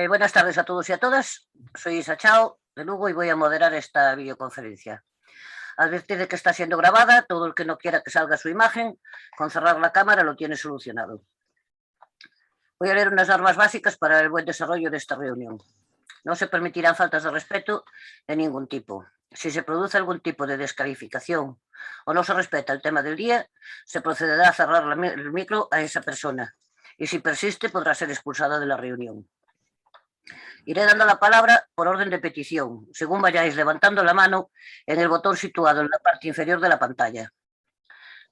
Buenas tardes a todos y a todas. Soy Isa Chao de Lugo y voy a moderar esta videoconferencia. Advertir de que está siendo grabada. Todo el que no quiera que salga su imagen, con cerrar la cámara lo tiene solucionado. Voy a leer unas normas básicas para el buen desarrollo de esta reunión. No se permitirán faltas de respeto de ningún tipo. Si se produce algún tipo de descalificación o no se respeta el tema del día, se procederá a cerrar el micro a esa persona y si persiste podrá ser expulsada de la reunión. Iré dando la palabra por orden de petición, según vayáis levantando la mano en el botón situado en la parte inferior de la pantalla.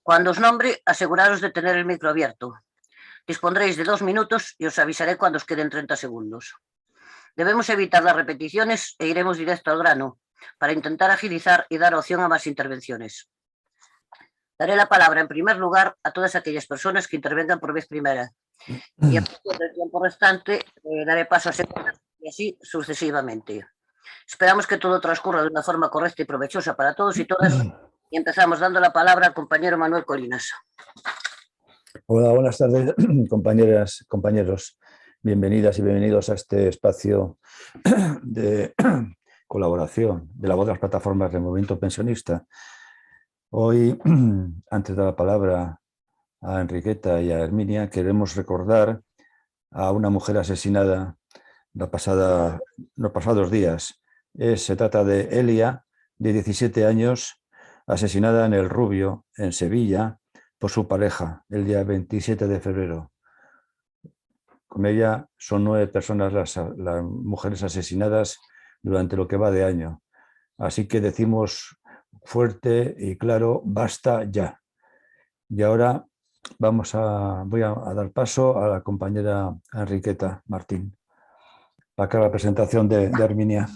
Cuando os nombre, aseguraros de tener el micro abierto. Dispondréis de 2 minutos y os avisaré cuando os queden 30 segundos. Debemos evitar las repeticiones e iremos directo al grano para intentar agilizar y dar opción a más intervenciones. Daré la palabra en primer lugar a todas aquellas personas que intervengan por vez primera y a partir del tiempo restante daré paso a segundas y así sucesivamente. Esperamos que todo transcurra de una forma correcta y provechosa para todos y todas y empezamos dando la palabra al compañero Manuel Colinas. Hola, buenas tardes, compañeras, compañeros. Bienvenidas y bienvenidos a este espacio de colaboración de la voz de las plataformas del movimiento pensionista. Hoy, antes de la palabra a Enriqueta y a Herminia, queremos recordar a una mujer asesinada los pasados días. Se trata de Elia, de 17 años, asesinada en El Rubio, en Sevilla, por su pareja, el día 27 de febrero. Con ella son 9 personas las mujeres asesinadas durante lo que va de año. Así que decimos fuerte y claro, basta ya. Y ahora voy a dar paso a la compañera Enriqueta Martín. Acá la presentación de Herminia.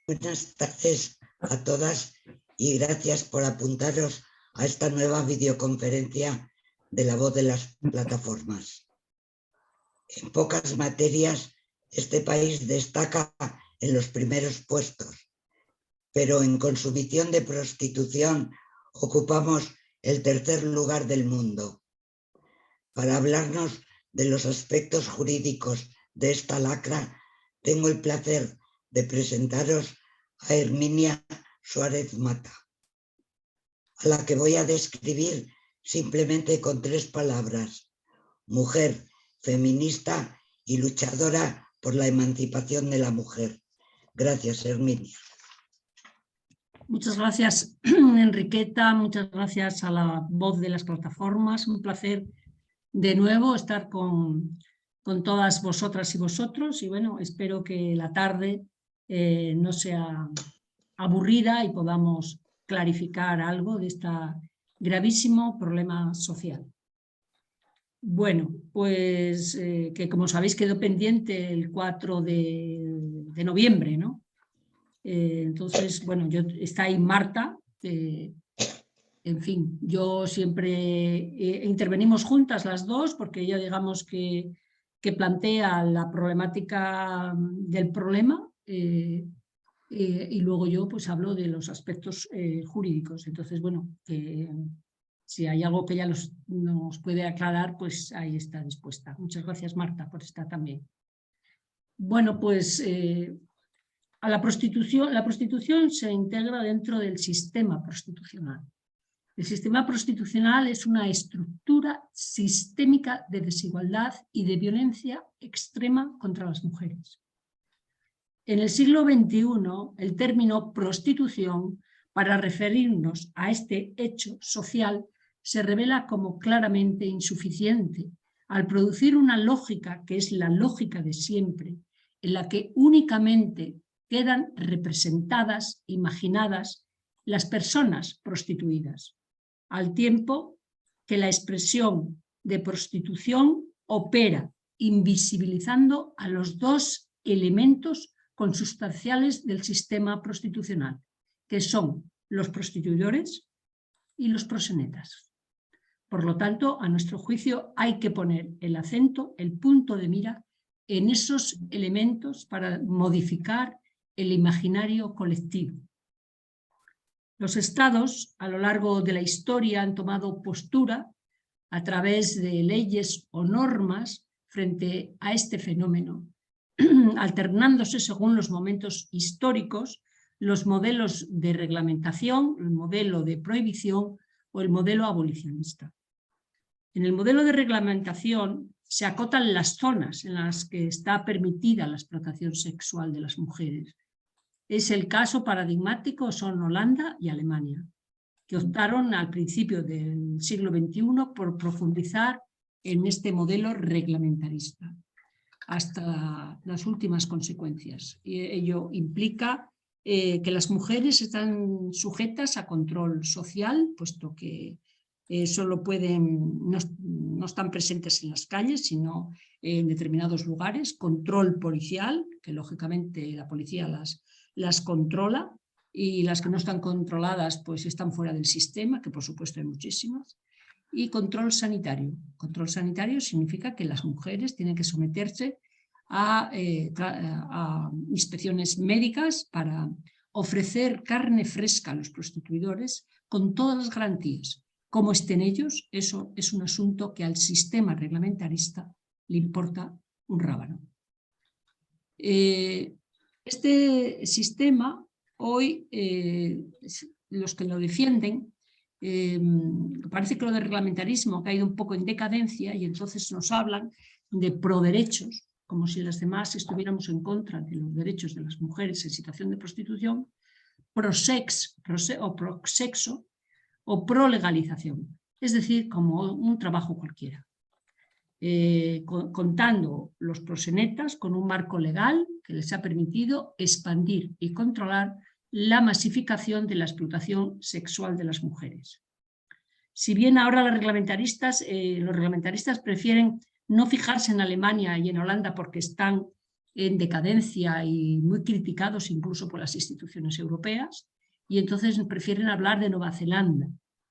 Buenas tardes a todas y gracias por apuntaros a esta nueva videoconferencia de la voz de las plataformas. En pocas materias, este país destaca en los primeros puestos, pero en consumición de prostitución ocupamos el tercer lugar del mundo. Para hablarnos de los aspectos jurídicos de esta lacra, tengo el placer de presentaros a Herminia Suárez Mata, a la que voy a describir simplemente con 3 palabras: mujer, feminista y luchadora por la emancipación de la mujer. Gracias, Herminia. Muchas gracias, Enriqueta, muchas gracias a la voz de las plataformas. Un placer de nuevo estar con todas vosotras y vosotros y bueno, espero que la tarde no sea aburrida y podamos clarificar algo de este gravísimo problema social. Bueno, pues que como sabéis quedó pendiente el 4 de noviembre, ¿no? Entonces, bueno, está ahí Marta, en fin, yo siempre intervenimos juntas las dos porque ella digamos que plantea la problemática del problema y luego yo pues hablo de los aspectos jurídicos. Entonces, bueno, si hay algo que ella nos puede aclarar, pues ahí está dispuesta. Muchas gracias, Marta, por estar también. Bueno, pues la prostitución se integra dentro del sistema prostitucional. El sistema prostitucional es una estructura sistémica de desigualdad y de violencia extrema contra las mujeres. En el siglo XXI, el término prostitución, para referirnos a este hecho social, se revela como claramente insuficiente al producir una lógica que es la lógica de siempre, en la que únicamente quedan representadas, imaginadas, las personas prostituidas, al tiempo que la expresión de prostitución opera invisibilizando a los 2 elementos consustanciales del sistema prostitucional, que son los prostituidores y los proxenetas. Por lo tanto, a nuestro juicio hay que poner el acento, el punto de mira en esos elementos para modificar el imaginario colectivo. Los estados, a lo largo de la historia, han tomado postura a través de leyes o normas frente a este fenómeno, alternándose según los momentos históricos los modelos de reglamentación, el modelo de prohibición o el modelo abolicionista. En el modelo de reglamentación se acotan las zonas en las que está permitida la explotación sexual de las mujeres. Es el caso paradigmático, son Holanda y Alemania, que optaron al principio del siglo XXI por profundizar en este modelo reglamentarista hasta las últimas consecuencias. Y ello implica que las mujeres están sujetas a control social, puesto que solo pueden, no están presentes en las calles, sino en determinados lugares, control policial, que lógicamente la policía las controla, y las que no están controladas pues están fuera del sistema, que por supuesto hay muchísimas, y control sanitario. Control sanitario significa que las mujeres tienen que someterse a inspecciones médicas para ofrecer carne fresca a los prostituidores con todas las garantías. Cómo estén ellos, eso es un asunto que al sistema reglamentarista le importa un rábano. Este sistema, hoy, los que lo defienden, parece que lo del reglamentarismo ha caído un poco en decadencia y entonces nos hablan de proderechos, como si las demás estuviéramos en contra de los derechos de las mujeres en situación de prostitución, o prosexo, o prolegalización, es decir, como un trabajo cualquiera, contando los proxenetas con un marco legal que les ha permitido expandir y controlar la masificación de la explotación sexual de las mujeres. Si bien ahora los reglamentaristas prefieren no fijarse en Alemania y en Holanda porque están en decadencia y muy criticados incluso por las instituciones europeas, y entonces prefieren hablar de Nueva Zelanda,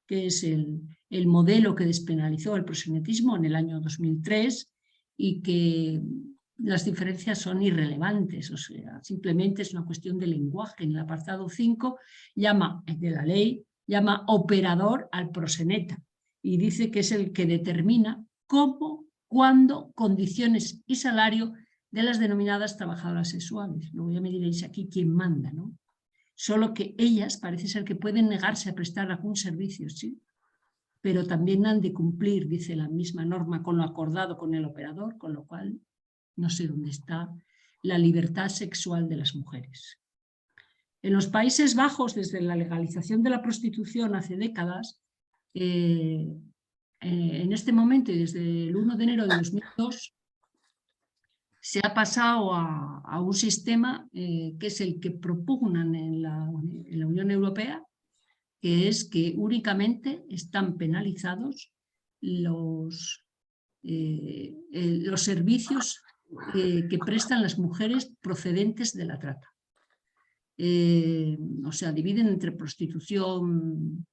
que es el modelo que despenalizó el proxenetismo en el año 2003 y que las diferencias son irrelevantes, o sea, simplemente es una cuestión de lenguaje. En el apartado 5 de la ley llama operador al proxeneta y dice que es el que determina cómo, cuándo, condiciones y salario de las denominadas trabajadoras sexuales. Luego ya me diréis aquí quién manda, ¿no? Solo que ellas parece ser que pueden negarse a prestar algún servicio, sí, pero también han de cumplir, dice la misma norma, con lo acordado con el operador, con lo cual no sé dónde está la libertad sexual de las mujeres. En los Países Bajos, desde la legalización de la prostitución hace décadas, en este momento y desde el 1 de enero de 2002, se ha pasado a un sistema que es el que propugnan en la Unión Europea, que es que únicamente están penalizados los servicios que prestan las mujeres procedentes de la trata. O sea, dividen entre prostitución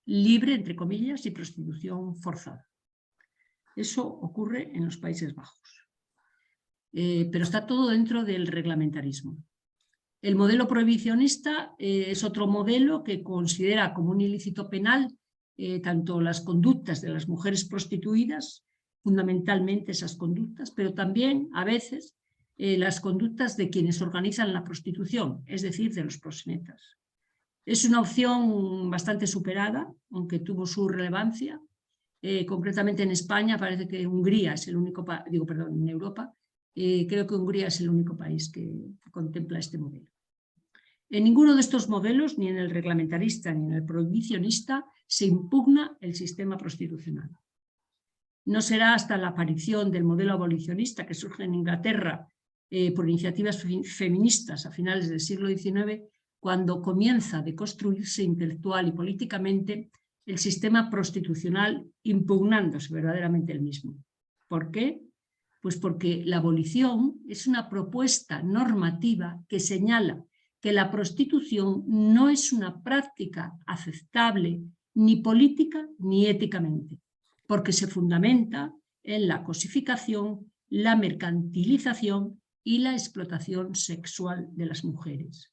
libre, entre comillas, y prostitución forzada. Eso ocurre en los Países Bajos. Pero está todo dentro del reglamentarismo. El modelo prohibicionista es otro modelo que considera como un ilícito penal tanto las conductas de las mujeres prostituidas, fundamentalmente esas conductas, pero también a veces las conductas de quienes organizan la prostitución, es decir, de los proxenetas. Es una opción bastante superada, aunque tuvo su relevancia. Concretamente en España parece que Hungría es el único país, en Europa, creo que Hungría es el único país que contempla este modelo. En ninguno de estos modelos, ni en el reglamentarista ni en el prohibicionista, se impugna el sistema prostitucional. No será hasta la aparición del modelo abolicionista que surge en Inglaterra por iniciativas feministas a finales del siglo XIX cuando comienza a deconstruirse intelectual y políticamente el sistema prostitucional, impugnándose verdaderamente el mismo. ¿Por qué? Pues porque la abolición es una propuesta normativa que señala que la prostitución no es una práctica aceptable ni política ni éticamente, porque se fundamenta en la cosificación, la mercantilización y la explotación sexual de las mujeres.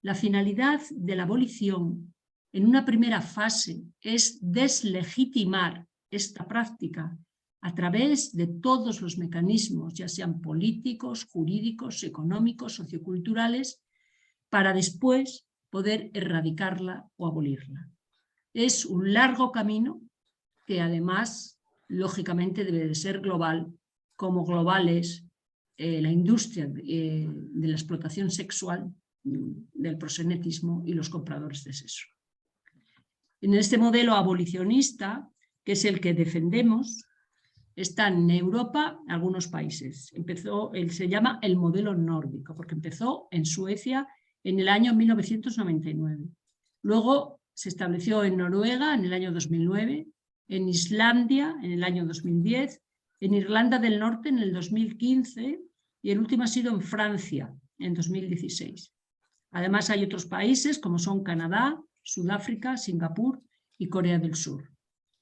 La finalidad de la abolición en una primera fase es deslegitimar esta práctica a través de todos los mecanismos, ya sean políticos, jurídicos, económicos, socioculturales, para después poder erradicarla o abolirla. Es un largo camino que además, lógicamente, debe de ser global, como global es la industria de la explotación sexual, del proxenetismo y los compradores de sexo. En este modelo abolicionista, que es el que defendemos, están en Europa algunos países. Se llama el modelo nórdico, porque empezó en Suecia en el año 1999. Luego se estableció en Noruega en el año 2009, en Islandia en el año 2010, en Irlanda del Norte en el 2015 y el último ha sido en Francia en 2016. Además hay otros países como son Canadá, Sudáfrica, Singapur y Corea del Sur.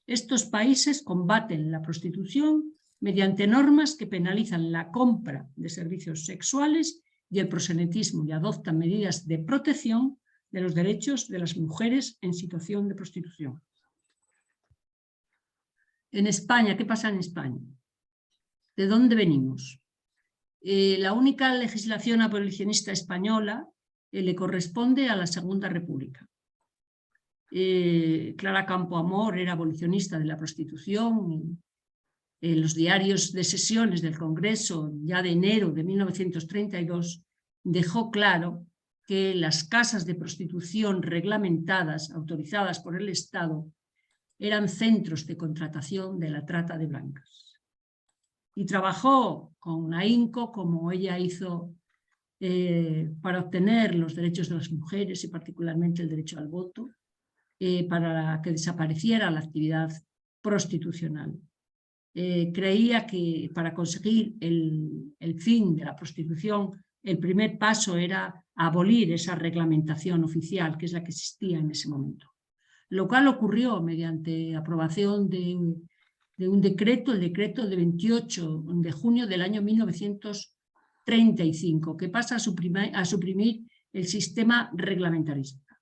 Estos países combaten la prostitución mediante normas que penalizan la compra de servicios sexuales y el proxenetismo y adoptan medidas de protección de los derechos de las mujeres en situación de prostitución. En España, ¿qué pasa en España? ¿De dónde venimos? La única legislación abolicionista española le corresponde a la Segunda República. Clara Campoamor era abolicionista de la prostitución. En los diarios de sesiones del Congreso, ya de enero de 1932, dejó claro que las casas de prostitución reglamentadas, autorizadas por el Estado, eran centros de contratación de la trata de blancas. Y trabajó con ahínco, como ella hizo, para obtener los derechos de las mujeres y particularmente el derecho al voto, para que desapareciera la actividad prostitucional. Creía que para conseguir el fin de la prostitución, el primer paso era abolir esa reglamentación oficial, que es la que existía en ese momento. Lo cual ocurrió mediante aprobación de un decreto, el decreto de 28 de junio del año 1935, que pasa a suprimir el sistema reglamentarista.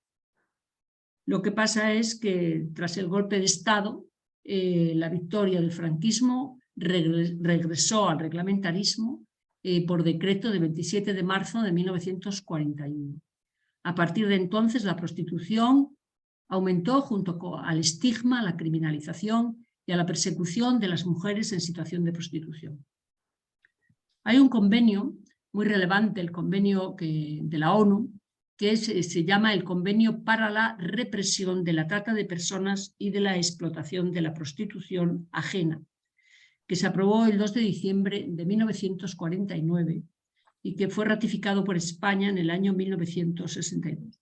Lo que pasa es que tras el golpe de Estado, la victoria del franquismo regresó al reglamentarismo por decreto de 27 de marzo de 1941. A partir de entonces la prostitución aumentó junto al estigma, a la criminalización y a la persecución de las mujeres en situación de prostitución. Hay un convenio muy relevante, el convenio de la ONU, que se llama el Convenio para la Represión de la Trata de Personas y de la Explotación de la Prostitución Ajena, que se aprobó el 2 de diciembre de 1949 y que fue ratificado por España en el año 1962.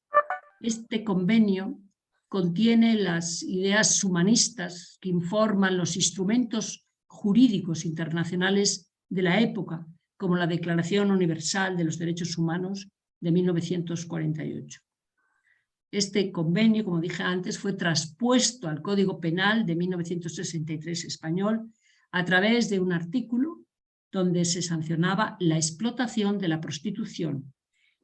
Este convenio contiene las ideas humanistas que informan los instrumentos jurídicos internacionales de la época, como la Declaración Universal de los Derechos Humanos de 1948. Este convenio, como dije antes, fue traspuesto al Código Penal de 1963 español a través de un artículo donde se sancionaba la explotación de la prostitución,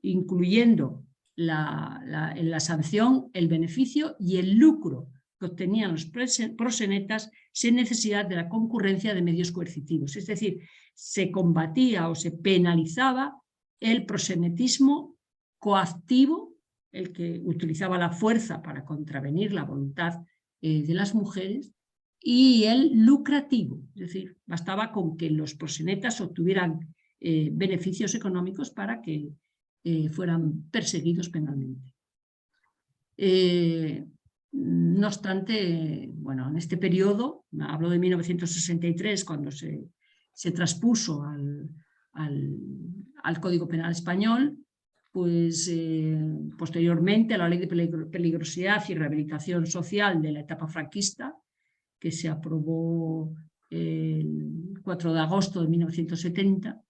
incluyendo en la sanción el beneficio y el lucro que obtenían los proxenetas sin necesidad de la concurrencia de medios coercitivos. Es decir, se combatía o se penalizaba el proxenetismo coactivo, el que utilizaba la fuerza para contravenir la voluntad de las mujeres, y el lucrativo, es decir, bastaba con que los proxenetas obtuvieran beneficios económicos para que fueran perseguidos penalmente. No obstante, bueno, en este periodo, hablo de 1963, cuando se traspuso al Código Penal español, pues posteriormente a la Ley de Peligrosidad y Rehabilitación Social de la etapa franquista, que se aprobó el 4 de agosto de 1970,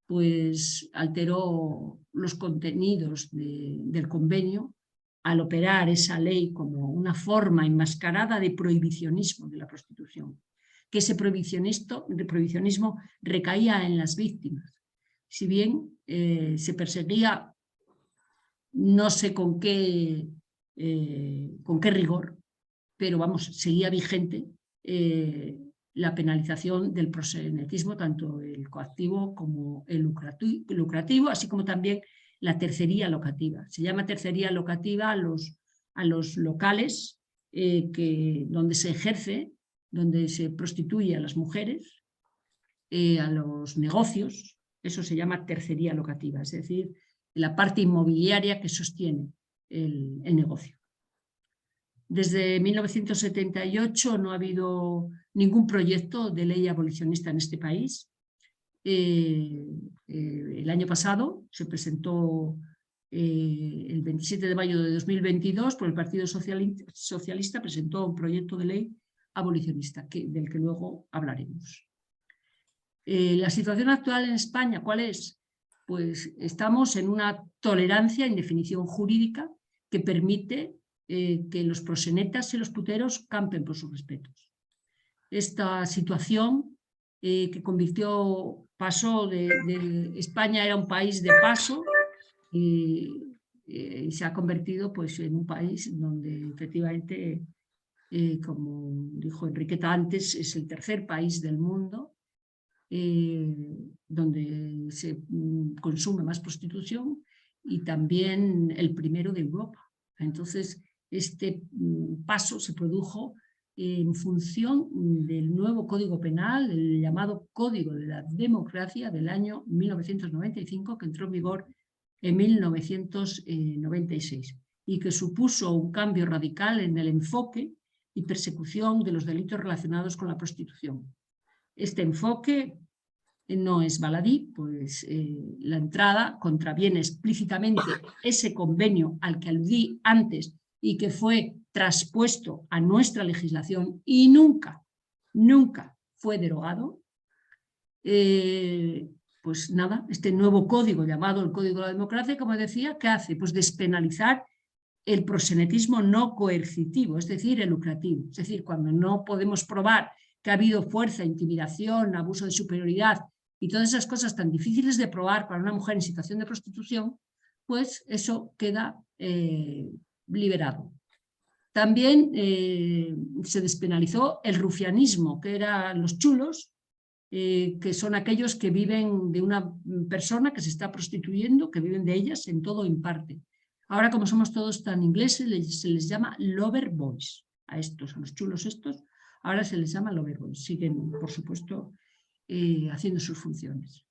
pues alteró los contenidos del convenio al operar esa ley como una forma enmascarada de prohibicionismo de la prostitución, que ese prohibicionismo recaía en las víctimas. Si bien se perseguía, no sé con qué rigor, pero vamos, seguía vigente la penalización del proxenetismo, tanto el coactivo como el lucrativo, así como también la tercería locativa. Se llama tercería locativa a los locales donde se ejerce, donde se prostituye a las mujeres, a los negocios. Eso se llama tercería locativa, es decir, la parte inmobiliaria que sostiene el negocio. Desde 1978 no ha habido ningún proyecto de ley abolicionista en este país. El año pasado se presentó el 27 de mayo de 2022 por el Partido Socialista, presentó un proyecto de ley abolicionista del que luego hablaremos. La situación actual en España, ¿cuál es? Pues estamos en una tolerancia en definición jurídica que permite que los proxenetas y los puteros campen por sus respetos. Esta situación que pasó de España era un país de paso y se ha convertido pues, en un país donde efectivamente, como dijo Enriqueta antes, es el tercer país del mundo donde se consume más prostitución y también el primero de Europa. Entonces, este paso se produjo en función del nuevo Código Penal, el llamado Código de la Democracia del año 1995, que entró en vigor en 1996 y que supuso un cambio radical en el enfoque y persecución de los delitos relacionados con la prostitución. Este enfoque no es baladí, pues la entrada contraviene explícitamente ese convenio al que aludí antes y que fue traspuesto a nuestra legislación y nunca fue derogado. Pues nada, este nuevo código llamado el Código de la Democracia, como decía, ¿qué hace? Pues despenalizar el proxenetismo no coercitivo, es decir, el lucrativo. Es decir, cuando no podemos probar que ha habido fuerza, intimidación, abuso de superioridad y todas esas cosas tan difíciles de probar para una mujer en situación de prostitución, pues eso queda liberado. También se despenalizó el rufianismo, que eran los chulos, que son aquellos que viven de una persona que se está prostituyendo, que viven de ellas en todo o en parte. Ahora, como somos todos tan ingleses, se les llama lover boys a estos, a los chulos estos, ahora se les llama lover boys. Siguen, por supuesto, haciendo sus funciones.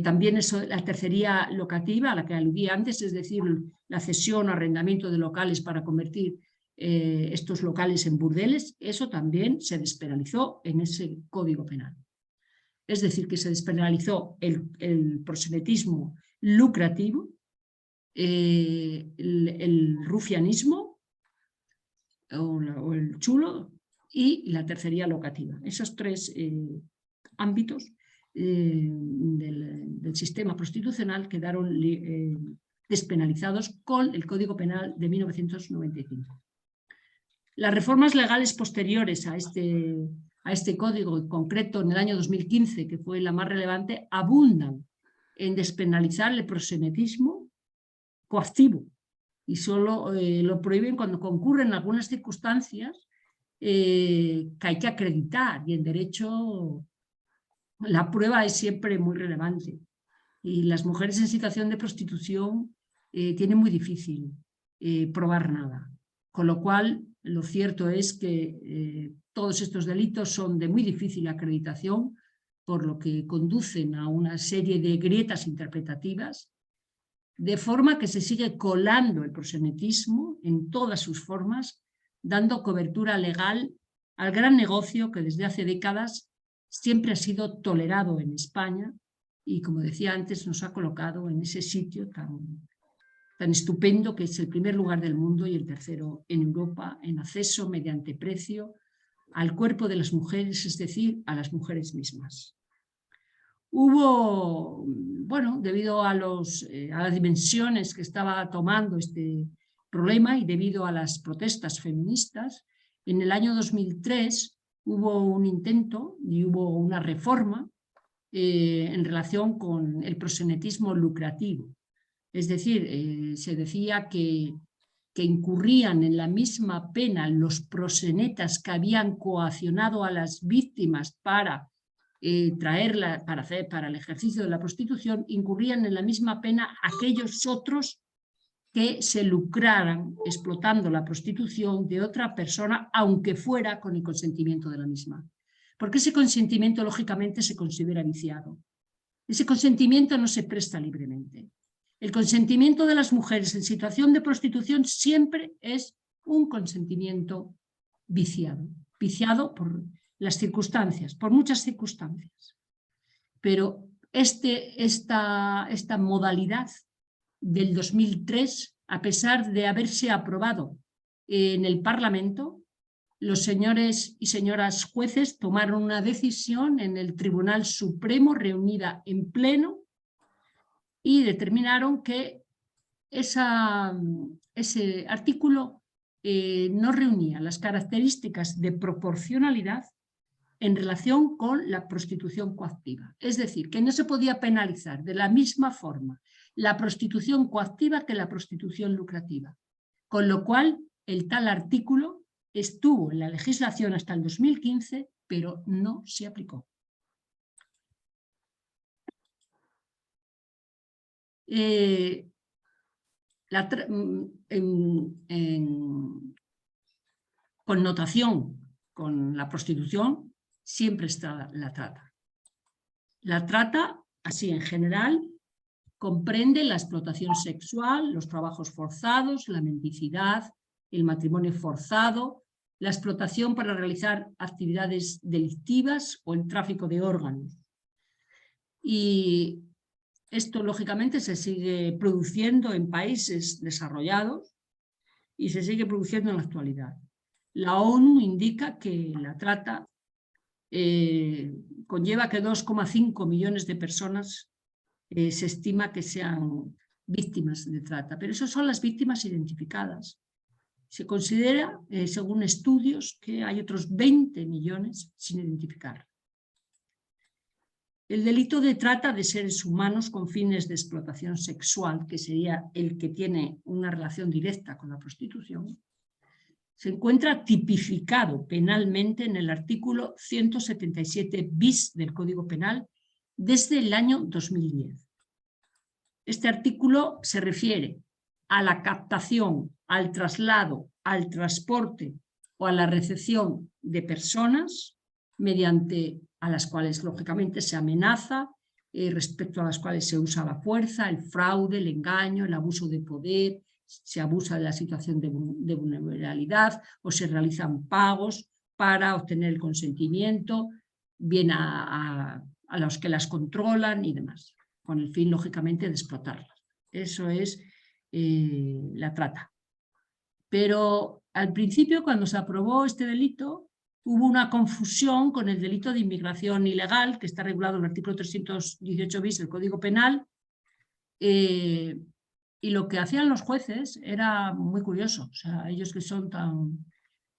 También eso, la tercería locativa, a la que aludí antes, es decir, la cesión o arrendamiento de locales para convertir estos locales en burdeles, eso también se despenalizó en ese Código Penal. Es decir, que se despenalizó el proxenetismo lucrativo, el rufianismo o el chulo y la tercería locativa. Esos tres ámbitos del sistema prostitucional quedaron despenalizados con el Código Penal de 1995. Las reformas legales posteriores a este código, en concreto en el año 2015, que fue la más relevante, abundan en despenalizar el proxenetismo coactivo y solo lo prohíben cuando concurren algunas circunstancias que hay que acreditar, y en derecho la prueba es siempre muy relevante y las mujeres en situación de prostitución tienen muy difícil probar nada, con lo cual lo cierto es que todos estos delitos son de muy difícil acreditación, por lo que conducen a una serie de grietas interpretativas, de forma que se sigue colando el proxenetismo en todas sus formas, dando cobertura legal al gran negocio que desde hace décadas siempre ha sido tolerado en España y, como decía antes, nos ha colocado en ese sitio tan estupendo que es el primer lugar del mundo y el tercero en Europa en acceso mediante precio al cuerpo de las mujeres, es decir, a las mujeres mismas. Hubo, bueno, debido a las dimensiones que estaba tomando este problema y debido a las protestas feministas, en el año 2003 hubo un intento y hubo una reforma en relación con el proxenetismo lucrativo. Es decir, se decía que que incurrían en la misma pena los proxenetas que habían coaccionado a las víctimas para traerla, para el ejercicio de la prostitución, incurrían en la misma pena aquellos otros que se lucraran explotando la prostitución de otra persona, aunque fuera con el consentimiento de la misma. Porque ese consentimiento, lógicamente, se considera viciado. Ese consentimiento no se presta libremente. El consentimiento de las mujeres en situación de prostitución siempre es un consentimiento viciado. Viciado por las circunstancias, por muchas circunstancias. Pero esta modalidad del 2003, a pesar de haberse aprobado en el Parlamento, los señores y señoras jueces tomaron una decisión en el Tribunal Supremo reunida en pleno y determinaron que ese artículo no reunía las características de proporcionalidad en relación con la prostitución coactiva. Es decir, que no se podía penalizar de la misma forma la prostitución coactiva que la prostitución lucrativa. Con lo cual, el tal artículo estuvo en la legislación hasta el 2015, pero no se aplicó. En connotación con la prostitución siempre está la trata. La trata, así en general, comprende la explotación sexual, los trabajos forzados, la mendicidad, el matrimonio forzado, la explotación para realizar actividades delictivas o el tráfico de órganos. Y esto, lógicamente, se sigue produciendo en países desarrollados y se sigue produciendo en la actualidad. La ONU indica que la trata conlleva que 2,5 millones de personas se estima que sean víctimas de trata, pero esas son las víctimas identificadas. Se considera, según estudios, que hay otros 20 millones sin identificar. El delito de trata de seres humanos con fines de explotación sexual, que sería el que tiene una relación directa con la prostitución, se encuentra tipificado penalmente en el artículo 177 bis del Código Penal desde el año 2010. Este artículo se refiere a la captación, al traslado, al transporte o a la recepción de personas mediante a las cuales lógicamente se amenaza, respecto a las cuales se usa la fuerza, el fraude, el engaño, el abuso de poder, se abusa de la situación de vulnerabilidad o se realizan pagos para obtener el consentimiento, bien a los que las controlan y demás, con el fin, lógicamente, de explotarlas. Eso es la trata. Pero al principio, cuando se aprobó este delito, hubo una confusión con el delito de inmigración ilegal, que está regulado en el artículo 318 bis del Código Penal, y lo que hacían los jueces era muy curioso. O sea, ellos que son tan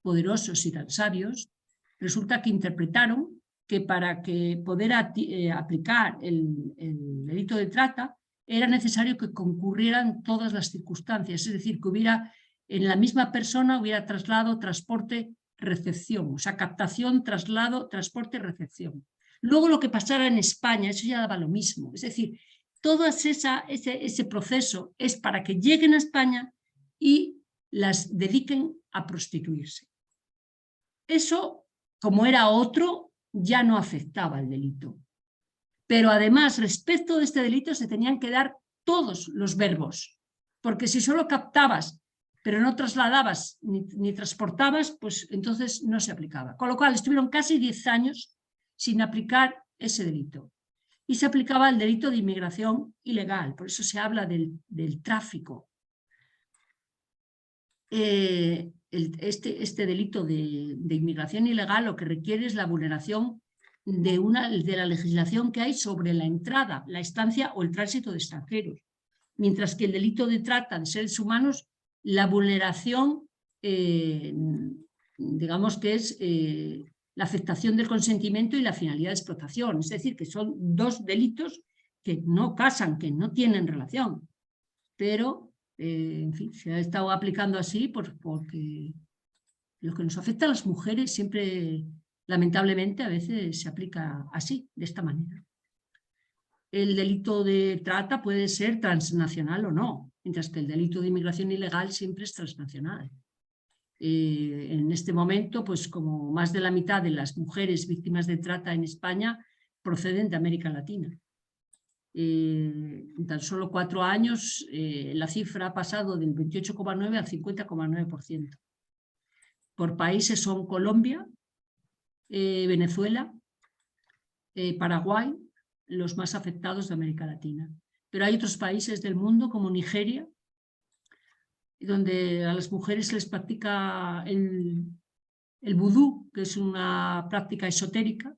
poderosos y tan sabios, resulta que interpretaron que para poder aplicar el delito de trata era necesario que concurrieran todas las circunstancias, es decir, que hubiera en la misma persona hubiera traslado, transporte, recepción, o sea, captación, traslado, transporte, recepción. Luego lo que pasara en España, eso ya daba lo mismo, es decir, todo ese proceso es para que lleguen a España y las dediquen a prostituirse. Eso, como era otro, ya no afectaba al delito. Pero además, respecto de este delito, se tenían que dar todos los verbos, porque si solo captabas, pero no trasladabas ni transportabas, pues entonces no se aplicaba. Con lo cual estuvieron casi 10 años sin aplicar ese delito. Y se aplicaba el delito de inmigración ilegal, por eso se habla del tráfico. Este delito de inmigración ilegal lo que requiere es la vulneración de la legislación que hay sobre la entrada, la estancia o el tránsito de extranjeros. Mientras que el delito de trata de seres humanos, la vulneración, digamos que es la afectación del consentimiento y la finalidad de explotación. Es decir, que son dos delitos que no casan, que no tienen relación, pero En fin, se ha estado aplicando así porque lo que nos afecta a las mujeres siempre, lamentablemente, a veces se aplica así, de esta manera. El delito de trata puede ser transnacional o no, mientras que el delito de inmigración ilegal siempre es transnacional. En este momento, pues como más de la mitad de las mujeres víctimas de trata en España proceden de América Latina. En tan solo 4 años la cifra ha pasado del 28,9 al 50,9%. Por países son Colombia, Venezuela, Paraguay, los más afectados de América Latina. Pero hay otros países del mundo como Nigeria, donde a las mujeres se les practica el vudú, que es una práctica esotérica,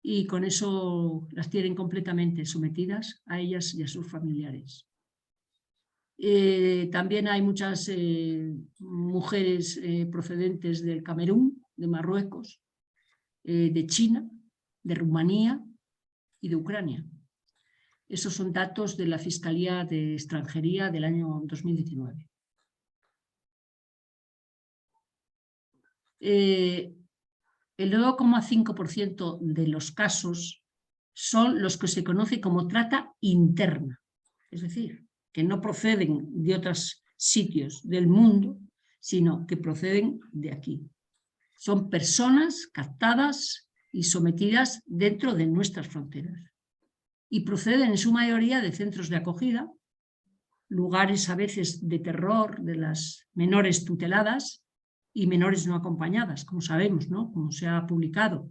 y con eso las tienen completamente sometidas a ellas y a sus familiares. También hay muchas mujeres procedentes del Camerún, de Marruecos, de China, de Rumanía y de Ucrania. Esos son datos de la Fiscalía de Extranjería del año 2019. El 9,5% de los casos son los que se conoce como trata interna, es decir, que no proceden de otros sitios del mundo, sino que proceden de aquí. Son personas captadas y sometidas dentro de nuestras fronteras y proceden en su mayoría de centros de acogida, lugares a veces de terror de las menores tuteladas y menores no acompañadas, como sabemos, ¿no? Como se ha publicado.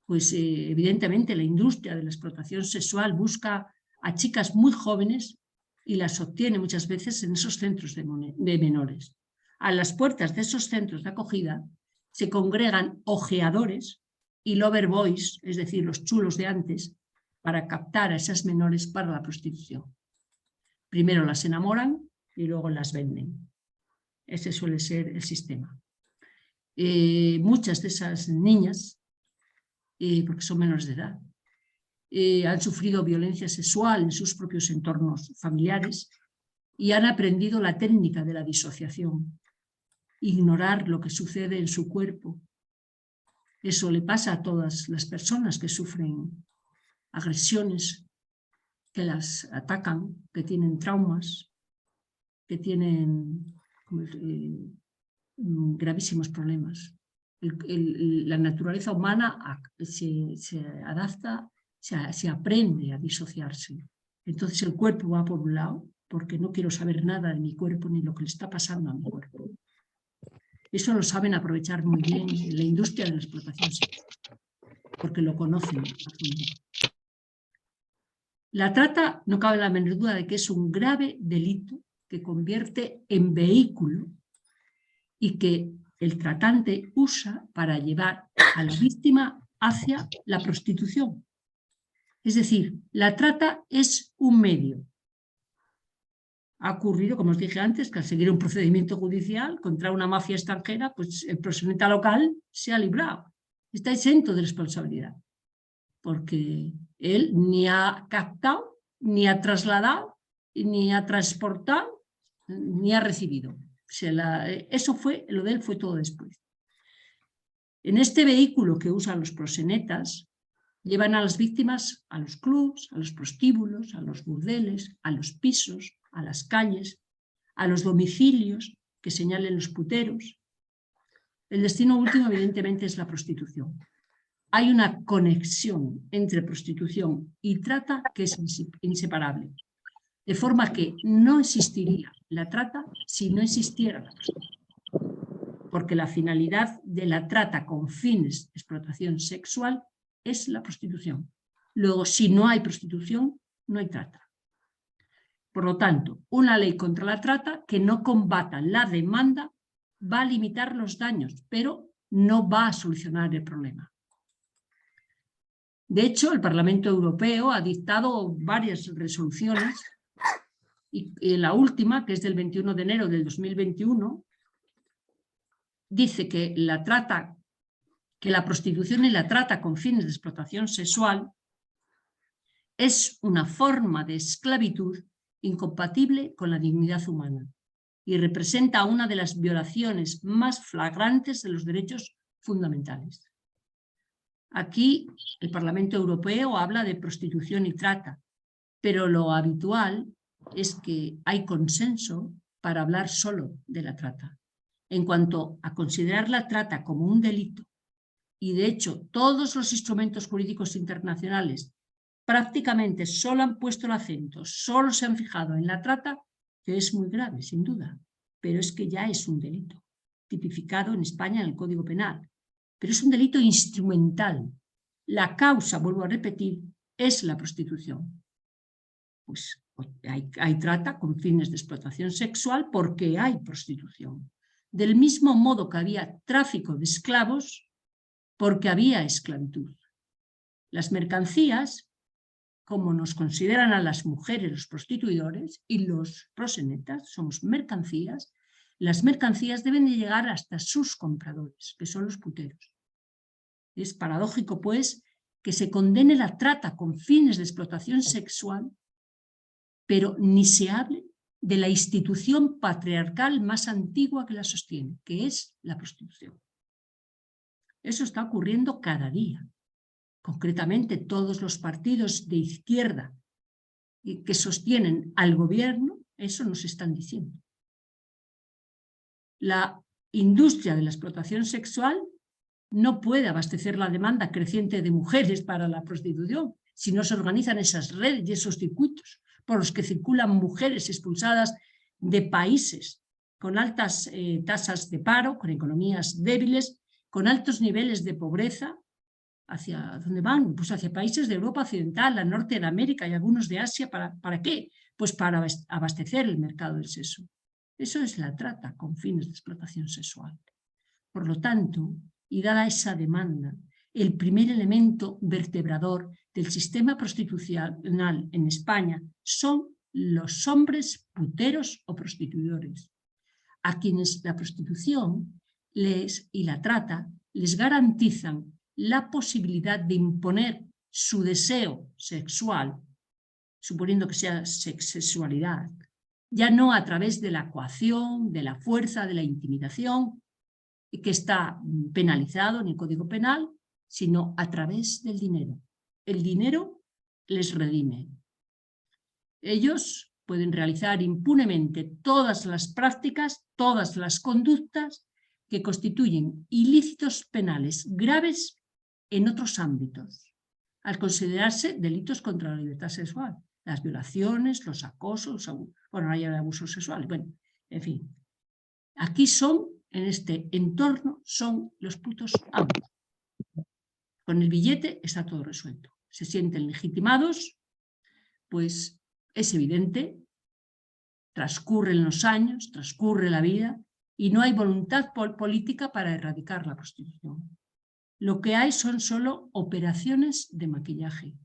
Pues evidentemente la industria de la explotación sexual busca a chicas muy jóvenes y las obtiene muchas veces en esos centros de menores. A las puertas de esos centros de acogida se congregan ojeadores y lover boys, es decir, los chulos de antes, para captar a esas menores para la prostitución. Primero las enamoran y luego las venden. Ese suele ser el sistema. Muchas de esas niñas, porque son menores de edad, han sufrido violencia sexual en sus propios entornos familiares y han aprendido la técnica de la disociación, ignorar lo que sucede en su cuerpo. Eso le pasa a todas las personas que sufren agresiones, que las atacan, que tienen traumas, que tienen gravísimos problemas. La naturaleza humana se adapta, se aprende a disociarse. Entonces el cuerpo va por un lado, porque no quiero saber nada de mi cuerpo ni lo que le está pasando a mi cuerpo. Eso lo saben aprovechar muy bien en la industria de la explotación sexual, porque lo conocen a fondo. La trata, no cabe la menor duda de que es un grave delito que convierte en vehículo y que el tratante usa para llevar a la víctima hacia la prostitución. Es decir, la trata es un medio. Ha ocurrido, como os dije antes, que al seguir un procedimiento judicial contra una mafia extranjera, pues el proxeneta local se ha librado. Está exento de responsabilidad, porque él ni ha captado, ni ha trasladado, ni ha transportado, ni ha recibido. Eso fue, lo de él fue todo después. En este vehículo que usan los proxenetas, llevan a las víctimas a los clubs, a los prostíbulos, a los burdeles, a los pisos, a las calles, a los domicilios que señalen los puteros. El destino último, evidentemente, es la prostitución. Hay una conexión entre prostitución y trata que es inseparable. De forma que no existiría la trata si no existiera la prostitución. Porque la finalidad de la trata con fines de explotación sexual es la prostitución. Luego, si no hay prostitución, no hay trata. Por lo tanto, una ley contra la trata que no combata la demanda va a limitar los daños, pero no va a solucionar el problema. De hecho, el Parlamento Europeo ha dictado varias resoluciones y la última, que es del 21 de enero del 2021, dice que la prostitución y la trata con fines de explotación sexual es una forma de esclavitud incompatible con la dignidad humana y representa una de las violaciones más flagrantes de los derechos fundamentales. Aquí el Parlamento Europeo habla de prostitución y trata, pero lo habitual es que hay consenso para hablar solo de la trata. En cuanto a considerar la trata como un delito, y de hecho todos los instrumentos jurídicos internacionales prácticamente solo han puesto el acento, solo se han fijado en la trata, que es muy grave, sin duda, pero es que ya es un delito, tipificado en España en el Código Penal. Pero es un delito instrumental. La causa, vuelvo a repetir, es la prostitución. Pues hay trata con fines de explotación sexual porque hay prostitución. Del mismo modo que había tráfico de esclavos porque había esclavitud. Las mercancías, como nos consideran a las mujeres los prostituidores y los proxenetas, somos mercancías, las mercancías deben de llegar hasta sus compradores, que son los puteros. Es paradójico, pues, que se condene la trata con fines de explotación sexual, pero ni se hable de la institución patriarcal más antigua que la sostiene, que es la prostitución. Eso está ocurriendo cada día. Concretamente, todos los partidos de izquierda que sostienen al gobierno, eso nos están diciendo. La industria de la explotación sexual no puede abastecer la demanda creciente de mujeres para la prostitución si no se organizan esas redes y esos circuitos por los que circulan mujeres expulsadas de países con altas tasas de paro, con economías débiles, con altos niveles de pobreza. ¿Hacia dónde van? Pues hacia países de Europa Occidental, al norte de América y algunos de Asia. ¿Para qué? Pues para abastecer el mercado del sexo. Eso es la trata con fines de explotación sexual. Por lo tanto, y dada esa demanda, el primer elemento vertebrador del sistema prostitucional en España son los hombres puteros o prostituidores, a quienes la prostitución y la trata les garantizan la posibilidad de imponer su deseo sexual, suponiendo que sea sexualidad, ya no a través de la coacción, de la fuerza, de la intimidación, que está penalizado en el Código Penal, sino a través del dinero. El dinero les redime. Ellos pueden realizar impunemente todas las prácticas, todas las conductas que constituyen ilícitos penales graves en otros ámbitos, al considerarse delitos contra la libertad sexual, las violaciones, los acosos, bueno, hay abusos sexuales, bueno, en fin. Aquí son, en este entorno, son los putos amos. Con el billete está todo resuelto. Se sienten legitimados, pues es evidente, transcurren los años, transcurre la vida y no hay voluntad política para erradicar la prostitución. Lo que hay son solo operaciones de maquillaje.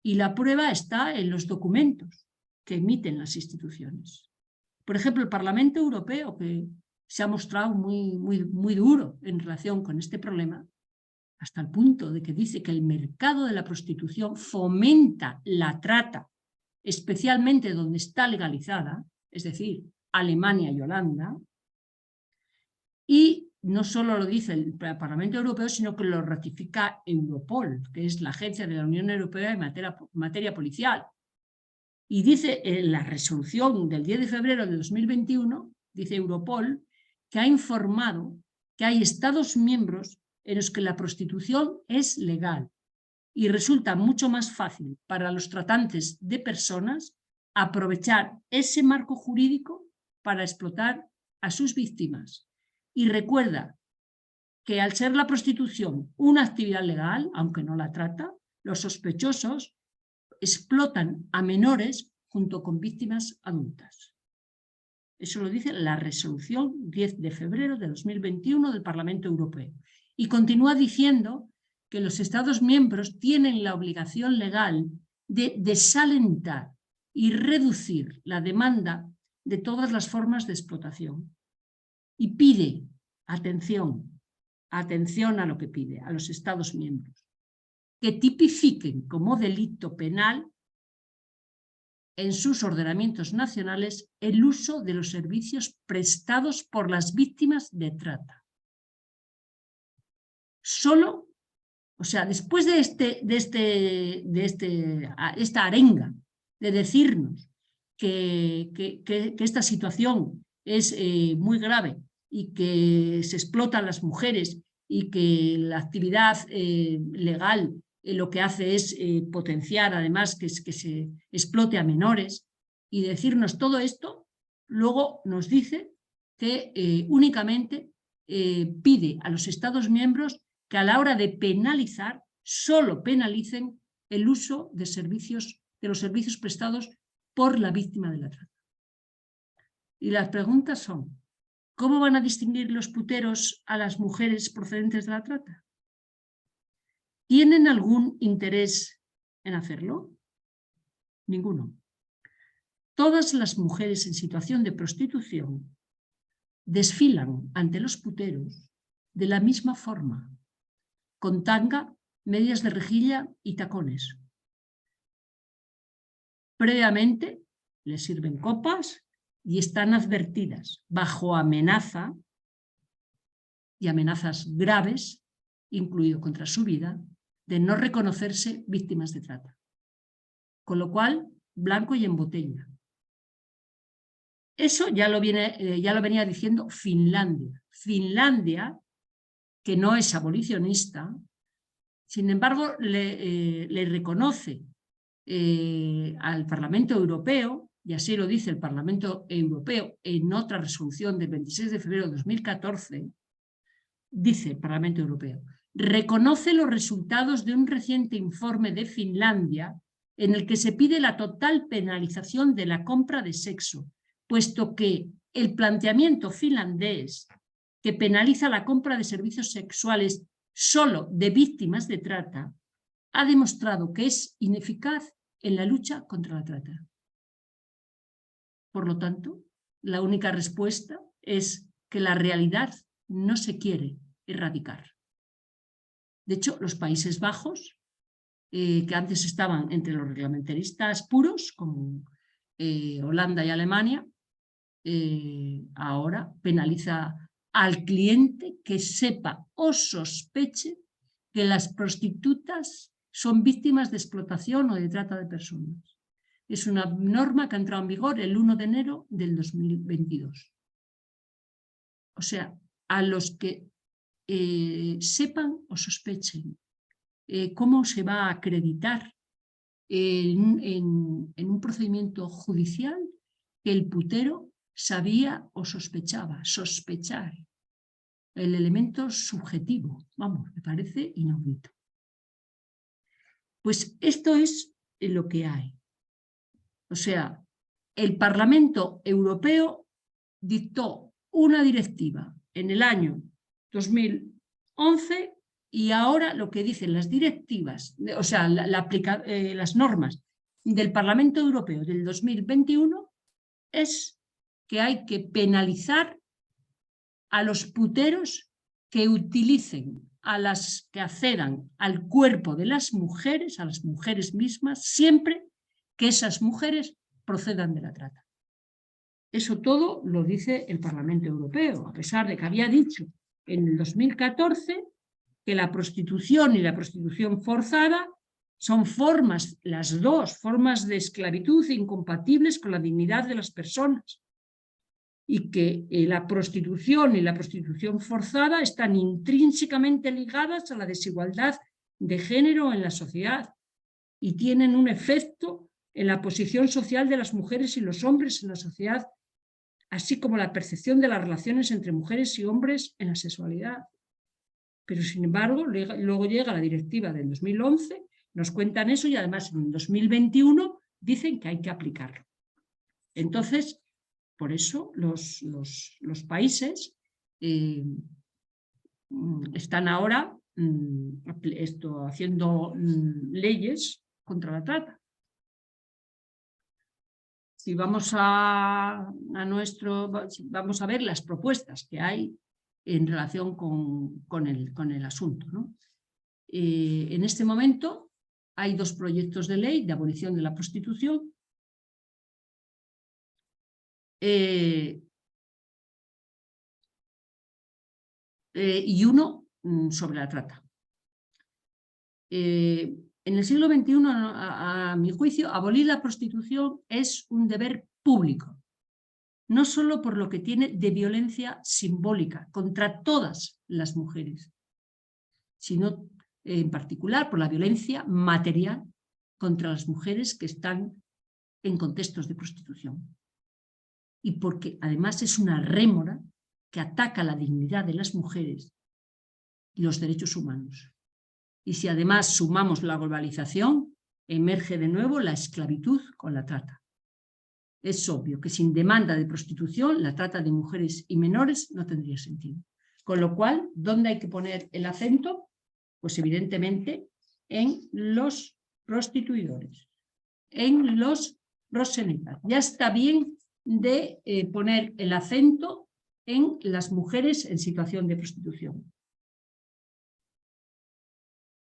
Y la prueba está en los documentos que emiten las instituciones. Por ejemplo, el Parlamento Europeo, que se ha mostrado muy duro en relación con este problema, hasta el punto de que dice que el mercado de la prostitución fomenta la trata, especialmente donde está legalizada, es decir, Alemania y Holanda, y no solo lo dice el Parlamento Europeo, sino que lo ratifica Europol, que es la agencia de la Unión Europea en materia policial. Y dice en la resolución del 10 de febrero de 2021, dice Europol, que ha informado que hay Estados miembros en los que la prostitución es legal y resulta mucho más fácil para los tratantes de personas aprovechar ese marco jurídico para explotar a sus víctimas. Y recuerda que al ser la prostitución una actividad legal, aunque no la trata, los sospechosos explotan a menores junto con víctimas adultas. Eso lo dice la resolución 10 de febrero de 2021 del Parlamento Europeo. Y continúa diciendo que los Estados miembros tienen la obligación legal de desalentar y reducir la demanda de todas las formas de explotación. Y pide, atención a lo que pide, a los Estados miembros, que tipifiquen como delito penal en sus ordenamientos nacionales el uso de los servicios prestados por las víctimas de trata. Solo, o sea, después de esta arenga de decirnos que esta situación es muy grave y que se explotan las mujeres y que la actividad legal lo que hace es potenciar además que se explote a menores, y decirnos todo esto, luego nos dice que únicamente pide a los Estados miembros que a la hora de penalizar, solo penalicen el uso de los servicios prestados por la víctima de la trata. Y las preguntas son: ¿cómo van a distinguir los puteros a las mujeres procedentes de la trata? ¿Tienen algún interés en hacerlo? Ninguno. Todas las mujeres en situación de prostitución desfilan ante los puteros de la misma forma, con tanga, medias de rejilla y tacones. Previamente les sirven copas y están advertidas bajo amenaza, y amenazas graves, incluido contra su vida, de no reconocerse víctimas de trata. Con lo cual, blanco y en botella. Eso ya lo venía diciendo Finlandia. Finlandia, que no es abolicionista, sin embargo, le reconoce al Parlamento Europeo, y así lo dice el Parlamento Europeo en otra resolución del 26 de febrero de 2014, dice el Parlamento Europeo: reconoce los resultados de un reciente informe de Finlandia en el que se pide la total penalización de la compra de sexo, puesto que el planteamiento finlandés, que penaliza la compra de servicios sexuales solo de víctimas de trata, ha demostrado que es ineficaz en la lucha contra la trata. Por lo tanto, la única respuesta es que la realidad no se quiere erradicar. De hecho, los Países Bajos, que antes estaban entre los reglamentaristas puros, como Holanda y Alemania, ahora penaliza al cliente que sepa o sospeche que las prostitutas son víctimas de explotación o de trata de personas. Es una norma que ha entrado en vigor el 1 de enero del 2022. O sea, a los que sepan o sospechen cómo se va a acreditar en un procedimiento judicial que el putero sabía o sospechar. El elemento subjetivo, vamos, me parece inaudito. Pues esto es lo que hay. O sea, el Parlamento Europeo dictó una directiva en el año 2011 y ahora lo que dicen las directivas, o sea, las normas del Parlamento Europeo del 2021 es que hay que penalizar a los puteros que utilicen, a las que accedan al cuerpo de las mujeres, a las mujeres mismas, siempre que esas mujeres procedan de la trata. Eso todo lo dice el Parlamento Europeo, a pesar de que había dicho en el 2014 que la prostitución y la prostitución forzada son formas, las dos formas de esclavitud incompatibles con la dignidad de las personas, y que la prostitución y la prostitución forzada están intrínsecamente ligadas a la desigualdad de género en la sociedad y tienen un efecto en la posición social de las mujeres y los hombres en la sociedad, así como la percepción de las relaciones entre mujeres y hombres en la sexualidad. Pero sin embargo, luego llega la directiva del 2011, nos cuentan eso y además en el 2021 dicen que hay que aplicarlo. Entonces, por eso los países están ahora haciendo leyes contra la trata. Si vamos vamos a ver las propuestas que hay en relación con el asunto, ¿no? En este momento hay dos proyectos de ley de abolición de la prostitución y uno sobre la trata. En el siglo XXI, a mi juicio, abolir la prostitución es un deber público, no solo por lo que tiene de violencia simbólica contra todas las mujeres, sino en particular por la violencia material contra las mujeres que están en contextos de prostitución. Y porque además es una rémora que ataca la dignidad de las mujeres y los derechos humanos. Y si además sumamos la globalización, emerge de nuevo la esclavitud con la trata. Es obvio que sin demanda de prostitución, la trata de mujeres y menores no tendría sentido. Con lo cual, ¿dónde hay que poner el acento? Pues evidentemente en los prostituidores, en los proxenetas. Ya está bien de poner el acento en las mujeres en situación de prostitución.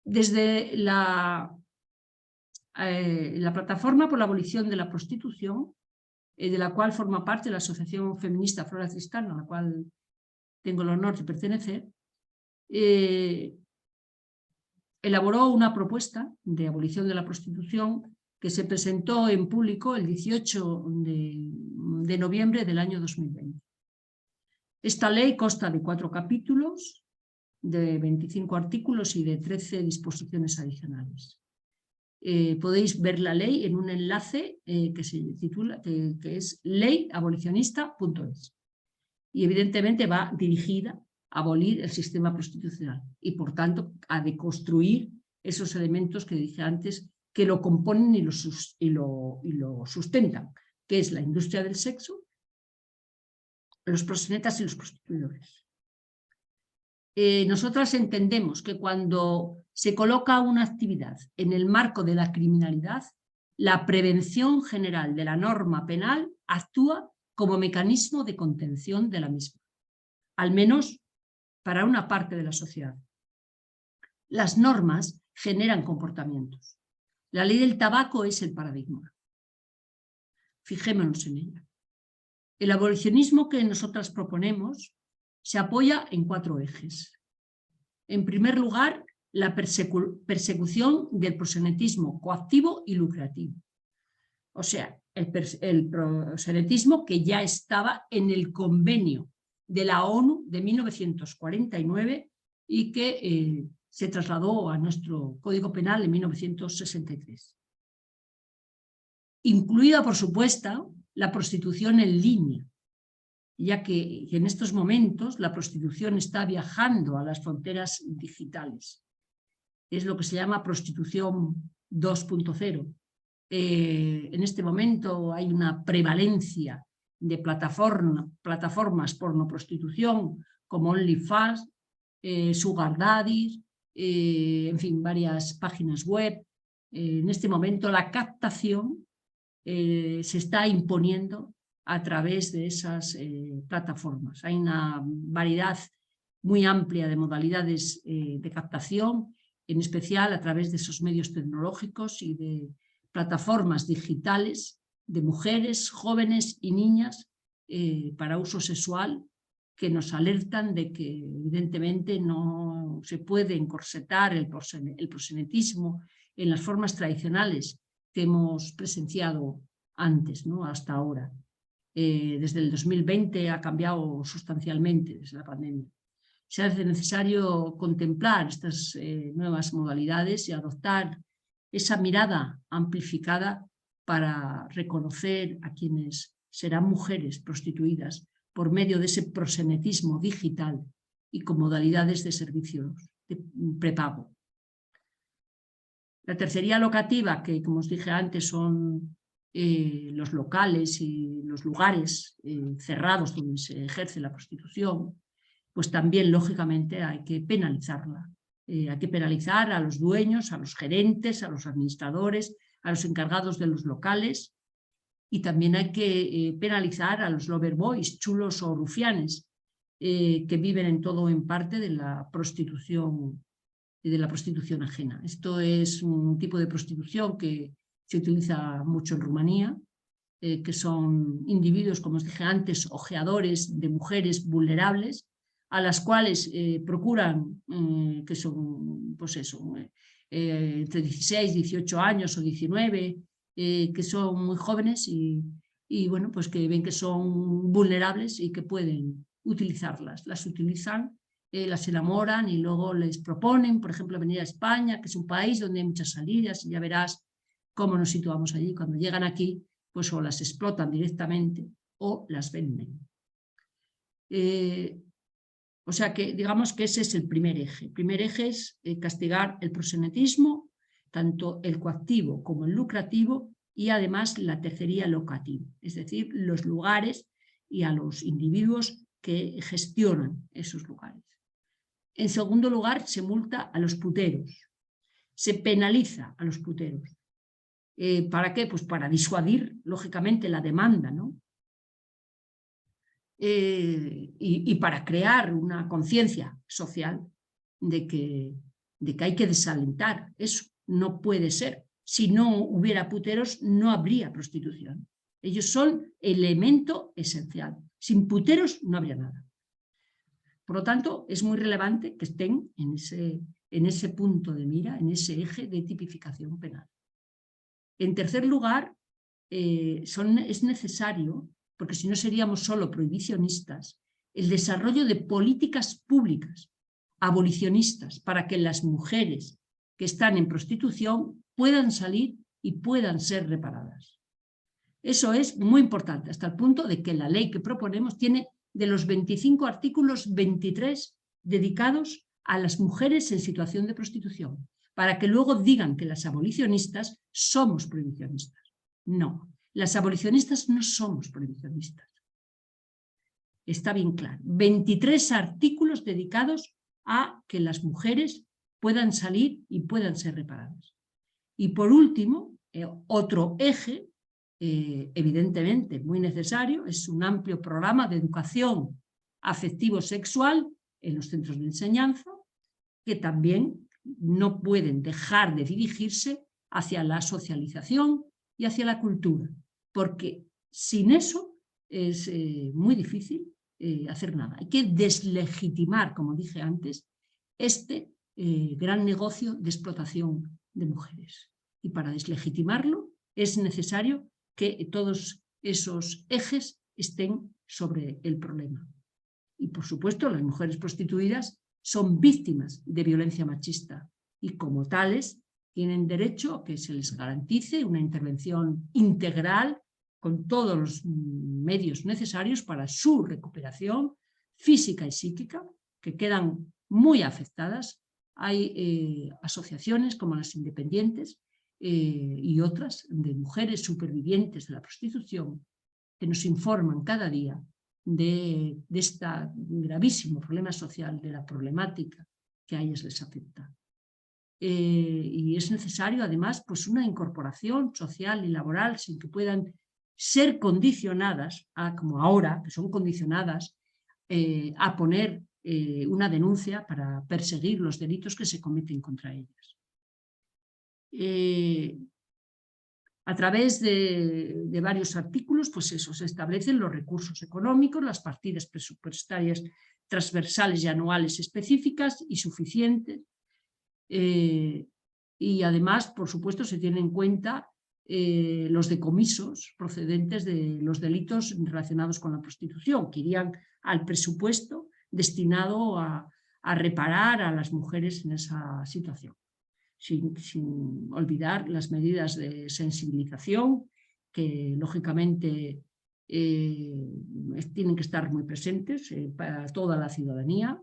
Desde la plataforma por la abolición de la prostitución, de la cual forma parte la Asociación Feminista Flora Tristán, a la cual tengo el honor de pertenecer, elaboró una propuesta de abolición de la prostitución que se presentó en público el 18 de noviembre del año 2020. Esta ley consta de 4 capítulos, de 25 artículos y de 13 disposiciones adicionales. Podéis ver la ley en un enlace que se titula, que es leyabolicionista.es. Y evidentemente va dirigida a abolir el sistema prostitucional y por tanto a deconstruir esos elementos que dije antes que lo componen y lo sustentan, que es la industria del sexo, los proxenetas y los prostituidores. Nosotras entendemos que cuando se coloca una actividad en el marco de la criminalidad, la prevención general de la norma penal actúa como mecanismo de contención de la misma, al menos para una parte de la sociedad. Las normas generan comportamientos. La ley del tabaco es el paradigma. Fijémonos en ella. El abolicionismo que nosotras proponemos se apoya en 4 ejes. En primer lugar, la persecución del proxenetismo coactivo y lucrativo. O sea, el proxenetismo que ya estaba en el convenio de la ONU de 1949 y que se trasladó a nuestro Código Penal en 1963. Incluida, por supuesto, la prostitución en línea, ya que en estos momentos la prostitución está viajando a las fronteras digitales. Es lo que se llama prostitución 2.0. En este momento hay una prevalencia de plataformas pornoprostitución como OnlyFans, Sugar Daddy, en fin, varias páginas web. En este momento la captación se está imponiendo a través de esas plataformas. Hay una variedad muy amplia de modalidades de captación, en especial a través de esos medios tecnológicos y de plataformas digitales de mujeres, jóvenes y niñas para uso sexual, que nos alertan de que evidentemente no se puede encorsetar el proxenetismo en las formas tradicionales que hemos presenciado antes, ¿no? Hasta ahora. Desde el 2020 ha cambiado sustancialmente desde la pandemia. Se hace necesario contemplar estas nuevas modalidades y adoptar esa mirada amplificada para reconocer a quienes serán mujeres prostituidas por medio de ese proxenetismo digital y con modalidades de servicios de prepago. La tercería locativa, que como os dije antes son los locales y los lugares cerrados donde se ejerce la prostitución, pues también lógicamente hay que penalizarla. Hay que penalizar a los dueños, a los gerentes, a los administradores, a los encargados de los locales, y también hay que penalizar a los lover boys, chulos o rufianes, que viven en todo o en parte de la prostitución ajena. Esto es un tipo de prostitución que se utiliza mucho en Rumanía que son individuos, como os dije antes, ojeadores de mujeres vulnerables, a las cuales procuran, que son, pues eso, entre 16, 18 años o 19, que son muy jóvenes y bueno, pues que ven que son vulnerables y que pueden utilizarlas. Las utilizan, las enamoran y luego les proponen, por ejemplo, venir a España, que es un país donde hay muchas salidas, y ya verás cómo nos situamos allí. Cuando llegan aquí, pues o las explotan directamente o las venden. O sea que digamos que ese es el primer eje. El primer eje es castigar el proxenetismo, tanto el coactivo como el lucrativo, y además la tercería locativa, es decir, los lugares y a los individuos que gestionan esos lugares. En segundo lugar, se multa a los puteros, se penaliza a los puteros. ¿Para qué? Pues para disuadir, lógicamente, la demanda, ¿no? Y para crear una conciencia social de que hay que desalentar eso. No puede ser. Si no hubiera puteros, no habría prostitución. Ellos son elemento esencial. Sin puteros no habría nada. Por lo tanto, es muy relevante que estén en ese punto de mira, en ese eje de tipificación penal. En tercer lugar, es necesario, porque si no seríamos solo prohibicionistas, el desarrollo de políticas públicas abolicionistas para que las mujeres que están en prostitución puedan salir y puedan ser reparadas. Eso es muy importante, hasta el punto de que la ley que proponemos tiene de los 25 artículos 23 dedicados a las mujeres en situación de prostitución, para que luego digan que las abolicionistas somos prohibicionistas. No, las abolicionistas no somos prohibicionistas. Está bien claro. 23 artículos dedicados a que las mujeres puedan salir y puedan ser reparadas. Y por último, otro eje, evidentemente muy necesario, es un amplio programa de educación afectivo-sexual en los centros de enseñanza, que también no pueden dejar de dirigirse hacia la socialización y hacia la cultura, porque sin eso es muy difícil hacer nada. Hay que deslegitimar, como dije antes, este gran negocio de explotación de mujeres. Y para deslegitimarlo es necesario que todos esos ejes estén sobre el problema. Y por supuesto, las mujeres prostituidas son víctimas de violencia machista y como tales tienen derecho a que se les garantice una intervención integral con todos los medios necesarios para su recuperación física y psíquica, que quedan muy afectadas. Hay asociaciones como las independientes y otras de mujeres supervivientes de la prostitución que nos informan cada día de este gravísimo problema social, de la problemática que a ellas les afecta. Y es necesario además pues una incorporación social y laboral sin que puedan ser condicionadas, como ahora, que son condicionadas a poner una denuncia para perseguir los delitos que se cometen contra ellas. A través de varios artículos, pues eso, se establecen los recursos económicos, las partidas presupuestarias transversales y anuales específicas y suficientes. Y además, por supuesto, se tienen en cuenta los decomisos procedentes de los delitos relacionados con la prostitución, que irían al presupuesto destinado a reparar a las mujeres en esa situación. Sin olvidar las medidas de sensibilización que lógicamente tienen que estar muy presentes para toda la ciudadanía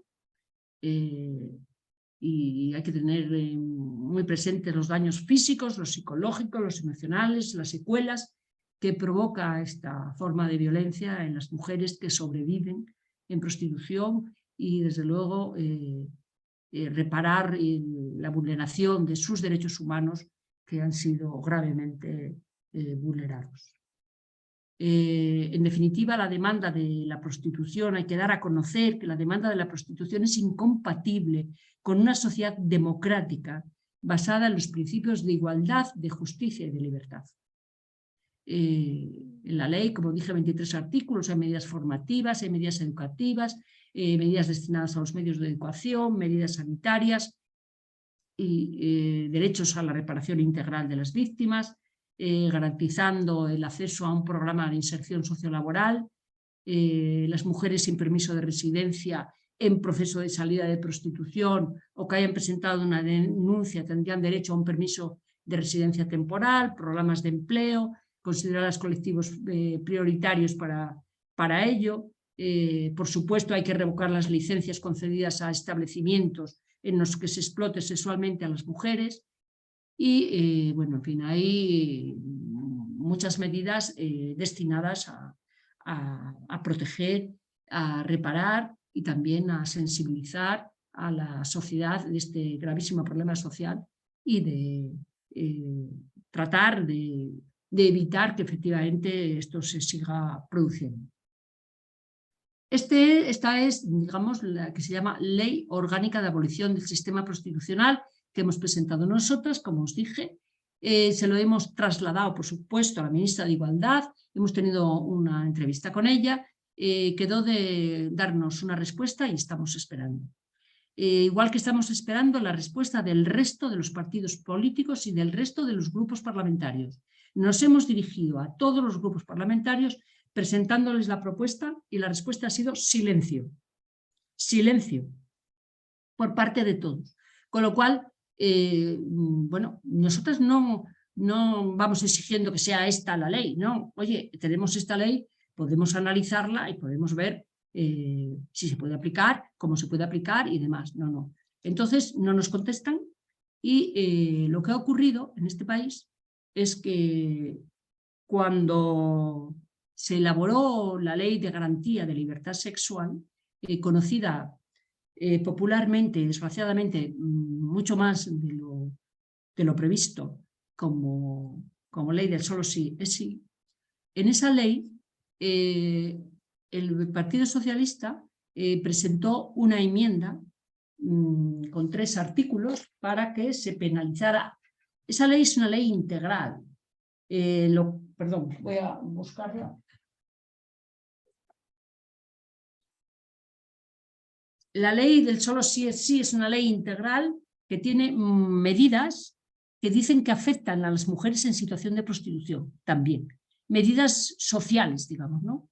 y hay que tener muy presentes los daños físicos, los psicológicos, los emocionales, las secuelas que provoca esta forma de violencia en las mujeres que sobreviven en prostitución y desde luego reparar la vulneración de sus derechos humanos que han sido gravemente vulnerados. En definitiva, la demanda de la prostitución, hay que dar a conocer que la demanda de la prostitución es incompatible con una sociedad democrática basada en los principios de igualdad, de justicia y de libertad. en la ley, como dije, 23 artículos, hay medidas formativas, hay medidas educativas, medidas destinadas a los medios de educación, medidas sanitarias y derechos a la reparación integral de las víctimas, garantizando el acceso a un programa de inserción sociolaboral, las mujeres sin permiso de residencia en proceso de salida de prostitución o que hayan presentado una denuncia tendrían derecho a un permiso de residencia temporal, programas de empleo, consideradas colectivos prioritarios para ello. Por supuesto, hay que revocar las licencias concedidas a establecimientos en los que se explote sexualmente a las mujeres y, bueno, en fin, hay muchas medidas destinadas a proteger, a reparar y también a sensibilizar a la sociedad de este gravísimo problema social y de tratar de evitar que efectivamente esto se siga produciendo. Esta es, digamos, la que se llama Ley Orgánica de Abolición del Sistema Prostitucional que hemos presentado nosotras, como os dije. Se lo hemos trasladado, por supuesto, a la ministra de Igualdad, hemos tenido una entrevista con ella, quedó de darnos una respuesta y estamos esperando. Igual que estamos esperando la respuesta del resto de los partidos políticos y del resto de los grupos parlamentarios. Nos hemos dirigido a todos los grupos parlamentarios presentándoles la propuesta y la respuesta ha sido silencio. Silencio por parte de todos. Con lo cual, bueno, nosotras no vamos exigiendo que sea esta la ley, no. Oye, tenemos esta ley, podemos analizarla y podemos ver si se puede aplicar, cómo se puede aplicar y demás. No. Entonces no nos contestan y lo que ha ocurrido en este país es que cuando se elaboró la Ley de Garantía de Libertad Sexual, conocida popularmente y desgraciadamente mucho más de lo previsto como ley del solo sí es sí, en esa ley el Partido Socialista presentó una enmienda con 3 artículos para que se penalizara. Esa ley es una ley integral. Perdón, voy a buscarla. La ley del solo sí es una ley integral que tiene medidas que dicen que afectan a las mujeres en situación de prostitución también. Medidas sociales, digamos, ¿no?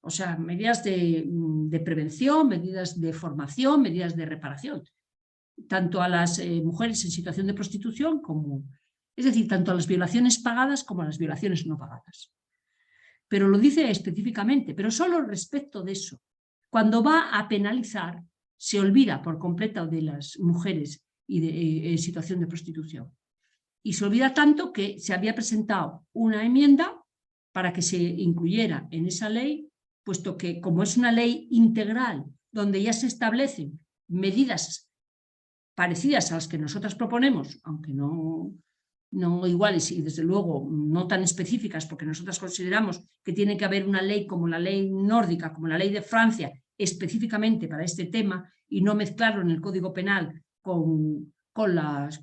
O sea, medidas de prevención, medidas de formación, medidas de reparación. Tanto a las mujeres en situación de prostitución como... Es decir, tanto a las violaciones pagadas como a las violaciones no pagadas. Pero lo dice específicamente, pero solo respecto de eso. Cuando va a penalizar, se olvida por completo de las mujeres en situación de prostitución. Y se olvida tanto que se había presentado una enmienda para que se incluyera en esa ley, puesto que como es una ley integral, donde ya se establecen medidas parecidas a las que nosotras proponemos, aunque no iguales y desde luego no tan específicas, porque nosotras consideramos que tiene que haber una ley como la ley nórdica, como la ley de Francia, específicamente para este tema y no mezclarlo en el Código Penal con las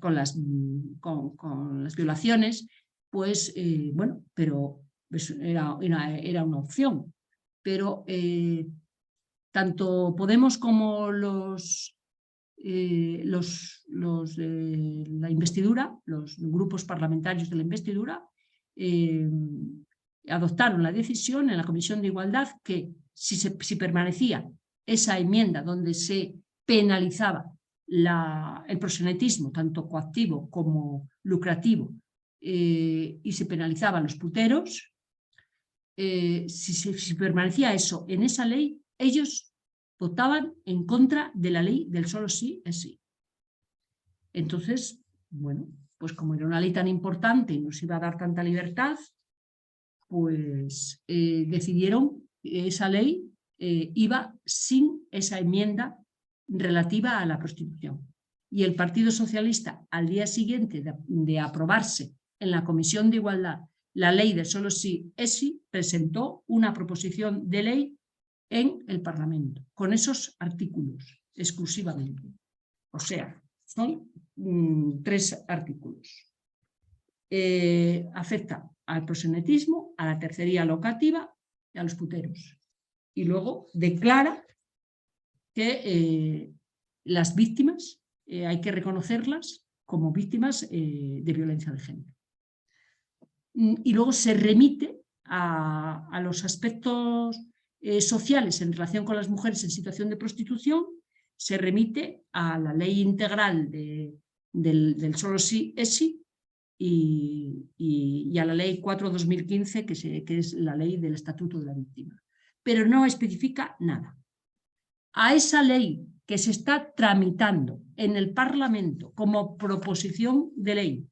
violaciones, pues bueno, pero era una opción. Pero tanto Podemos como los de la investidura, los grupos parlamentarios de la investidura, adoptaron la decisión en la Comisión de Igualdad que si permanecía esa enmienda donde se penalizaba el proxenetismo, tanto coactivo como lucrativo, y se penalizaban los puteros, si permanecía eso en esa ley, ellos votaban en contra de la ley del solo sí es sí. Entonces, bueno, pues como era una ley tan importante y nos iba a dar tanta libertad, pues decidieron que esa ley iba sin esa enmienda relativa a la prostitución. Y el Partido Socialista, al día siguiente de aprobarse en la Comisión de Igualdad la ley del solo sí es sí, presentó una proposición de ley en el Parlamento, con esos artículos exclusivamente. O sea, son 3 artículos. afecta al proxenetismo, a la tercería locativa y a los puteros. Y luego declara que las víctimas hay que reconocerlas como víctimas de violencia de género. Y luego se remite a los aspectos sociales en relación con las mujeres en situación de prostitución, se remite a la ley integral del solo sí es sí y a la ley 4/2015, que es la ley del Estatuto de la Víctima. Pero no especifica nada. A esa ley que se está tramitando en el Parlamento como proposición de ley,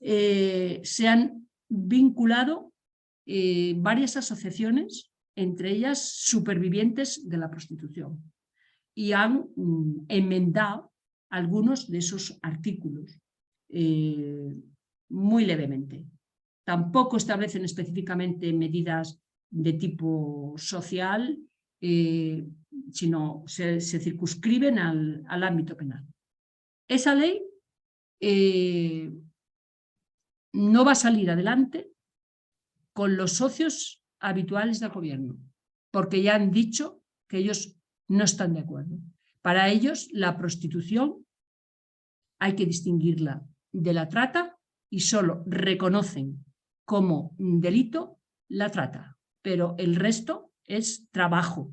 se han vinculado varias asociaciones, entre ellas supervivientes de la prostitución, y han enmendado algunos de esos artículos muy levemente. Tampoco establecen específicamente medidas de tipo social, sino se circunscriben al ámbito penal. Esa ley no va a salir adelante con los socios habituales del gobierno, porque ya han dicho que ellos no están de acuerdo. Para ellos, la prostitución hay que distinguirla de la trata y solo reconocen como delito la trata, pero el resto es trabajo.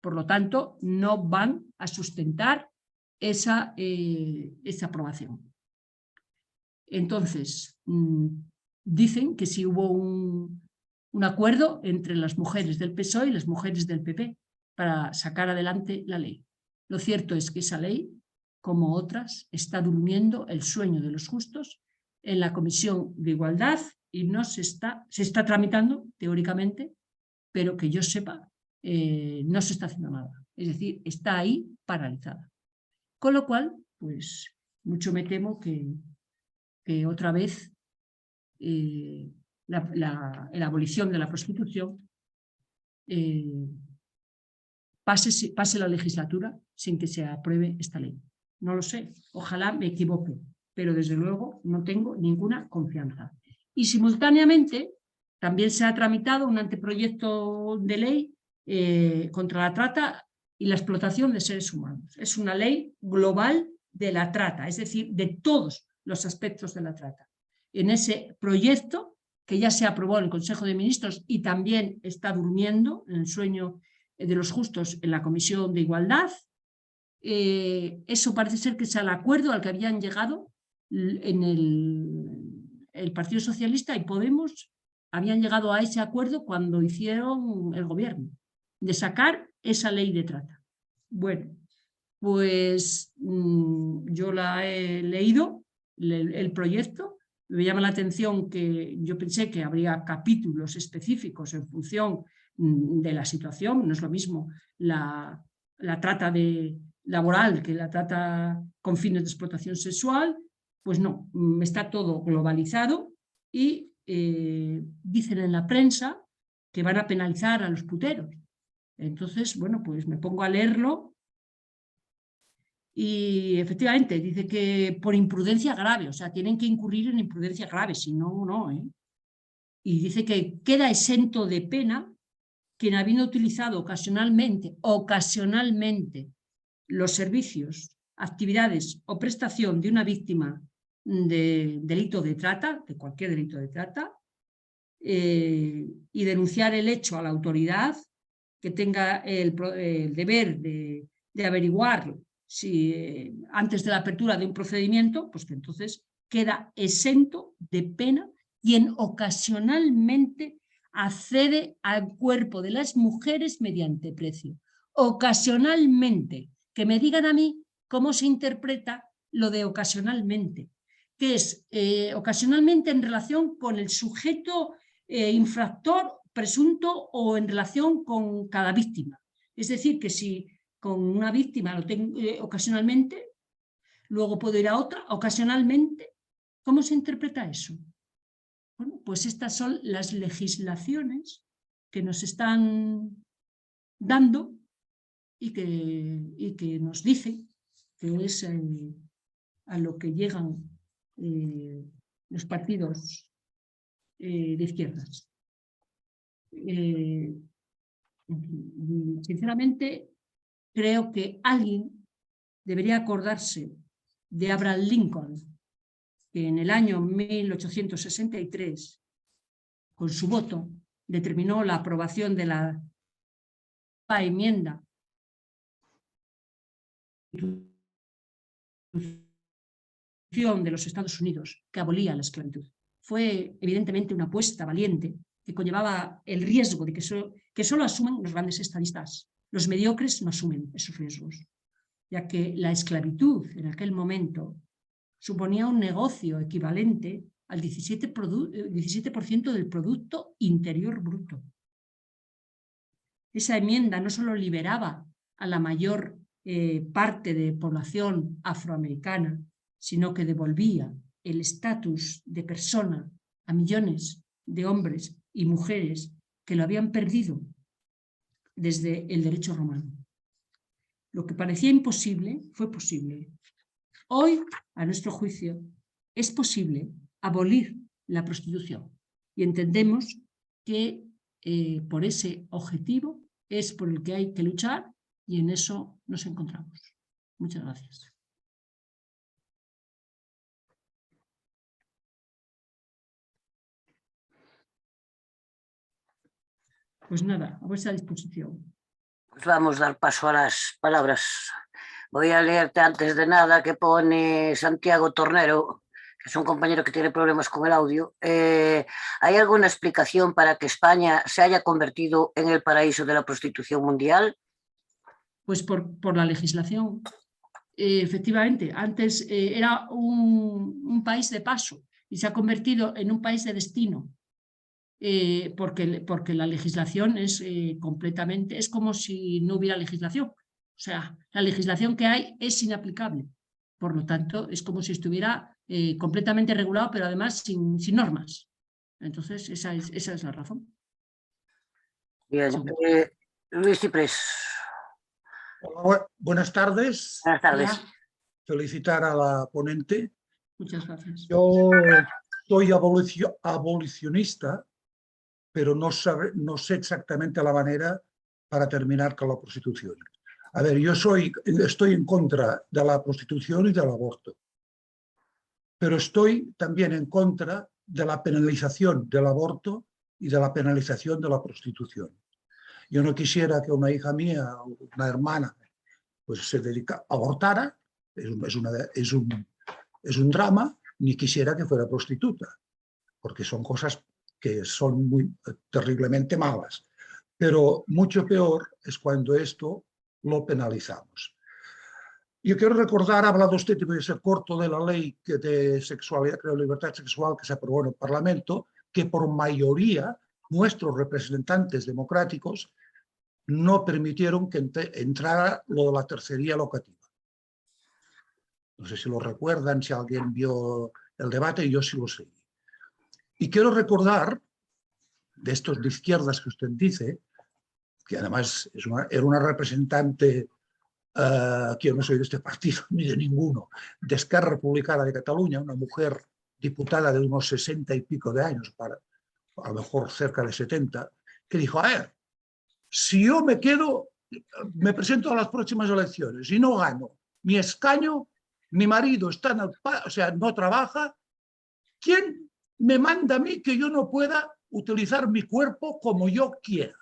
Por lo tanto, no van a sustentar esa aprobación. Entonces, dicen que sí hubo un acuerdo entre las mujeres del PSOE y las mujeres del PP para sacar adelante la ley. Lo cierto es que esa ley, como otras, está durmiendo el sueño de los justos en la Comisión de Igualdad y no se está tramitando, teóricamente, pero que yo sepa, no se está haciendo nada. Es decir, está ahí paralizada. Con lo cual, pues, mucho me temo que otra vez la abolición de la prostitución pase la legislatura sin que se apruebe esta ley. No lo sé, ojalá me equivoque, pero desde luego no tengo ninguna confianza. Y simultáneamente también se ha tramitado un anteproyecto de ley contra la trata y la explotación de seres humanos. Es una ley global de la trata, es decir, de todos los aspectos de la trata. En ese proyecto, que ya se aprobó en el Consejo de Ministros y también está durmiendo en el sueño de los justos en la Comisión de Igualdad, eso parece ser que es el acuerdo al que habían llegado en el Partido Socialista y Podemos, habían llegado a ese acuerdo cuando hicieron el gobierno, de sacar esa ley de trata. Bueno, pues yo la he leído, el proyecto, me llama la atención que yo pensé que habría capítulos específicos en función de la situación, no es lo mismo la trata laboral que la trata con fines de explotación sexual, pues no, está todo globalizado y dicen en la prensa que van a penalizar a los puteros. Entonces, bueno, pues me pongo a leerlo y efectivamente dice que por imprudencia grave, o sea, tienen que incurrir en imprudencia grave, si no, no. Y dice que queda exento de pena quien habiendo utilizado ocasionalmente los servicios, actividades o prestación de una víctima de delito de trata, de cualquier delito de trata, y denunciar el hecho a la autoridad que tenga el deber de averiguar si antes de la apertura de un procedimiento, pues que entonces queda exento de pena quien ocasionalmente accede al cuerpo de las mujeres mediante precio. Ocasionalmente. Que me digan a mí cómo se interpreta lo de ocasionalmente, que es ocasionalmente en relación con el sujeto infractor presunto o en relación con cada víctima. Es decir, que si con una víctima lo tengo ocasionalmente, luego puedo ir a otra ocasionalmente. ¿Cómo se interpreta eso? Bueno, pues estas son las legislaciones que nos están dando y que nos dicen que es a lo que llegan los partidos de izquierdas. Sinceramente, creo que alguien debería acordarse de Abraham Lincoln, que en el año 1863, con su voto, determinó la aprobación de la enmienda de los Estados Unidos que abolía la esclavitud. Fue evidentemente una apuesta valiente que conllevaba el riesgo de que solo asumen los grandes estadistas. Los mediocres no asumen esos riesgos, ya que la esclavitud en aquel momento suponía un negocio equivalente al 17% del Producto Interior Bruto. Esa enmienda no solo liberaba a la mayor parte de población afroamericana, sino que devolvía el estatus de persona a millones de hombres y mujeres que lo habían perdido desde el derecho romano. Lo que parecía imposible fue posible. Hoy, a nuestro juicio, es posible abolir la prostitución y entendemos que por ese objetivo es por el que hay que luchar y en eso nos encontramos. Muchas gracias. Pues nada, a vuestra disposición. Pues vamos a dar paso a las palabras. Voy a leerte antes de nada que pone Santiago Tornero, que es un compañero que tiene problemas con el audio. ¿Hay alguna explicación para que España se haya convertido en el paraíso de la prostitución mundial? Pues por la legislación. Efectivamente, antes era un país de paso y se ha convertido en un país de destino. Porque la legislación es completamente, es como si no hubiera legislación. O sea, la legislación que hay es inaplicable. Por lo tanto, es como si estuviera completamente regulado, pero además sin normas. Entonces, esa es la razón. Bien, Luis Ciprés. Hola, buenas tardes. Buenas tardes. Hola. Felicitar a la ponente. Muchas gracias. Yo soy abolicionista, pero no sé exactamente la manera para terminar con la prostitución. A ver, yo estoy en contra de la prostitución y del aborto, pero estoy también en contra de la penalización del aborto y de la penalización de la prostitución. Yo no quisiera que una hija mía o una hermana pues se abortara, es un drama, ni quisiera que fuera prostituta, porque son cosas que son muy terriblemente malas. Pero mucho peor es cuando esto lo penalizamos. Yo quiero recordar, ha hablado usted, y voy a ser corto, de la ley de sexualidad, de libertad sexual que se aprobó en el Parlamento, que por mayoría nuestros representantes democráticos no permitieron que entrara lo de la tercería locativa. No sé si lo recuerdan, si alguien vio el debate, yo sí lo sé. Y quiero recordar, de estos de izquierdas que usted dice, que además era una representante, que yo no soy de este partido ni de ninguno, de Esquerra Republicana de Cataluña, una mujer diputada de unos 60 y pico de años, a lo mejor cerca de 70, que dijo, a ver, si yo me presento a las próximas elecciones y no gano mi escaño, mi marido está no trabaja, ¿quién me manda a mí que yo no pueda utilizar mi cuerpo como yo quiera?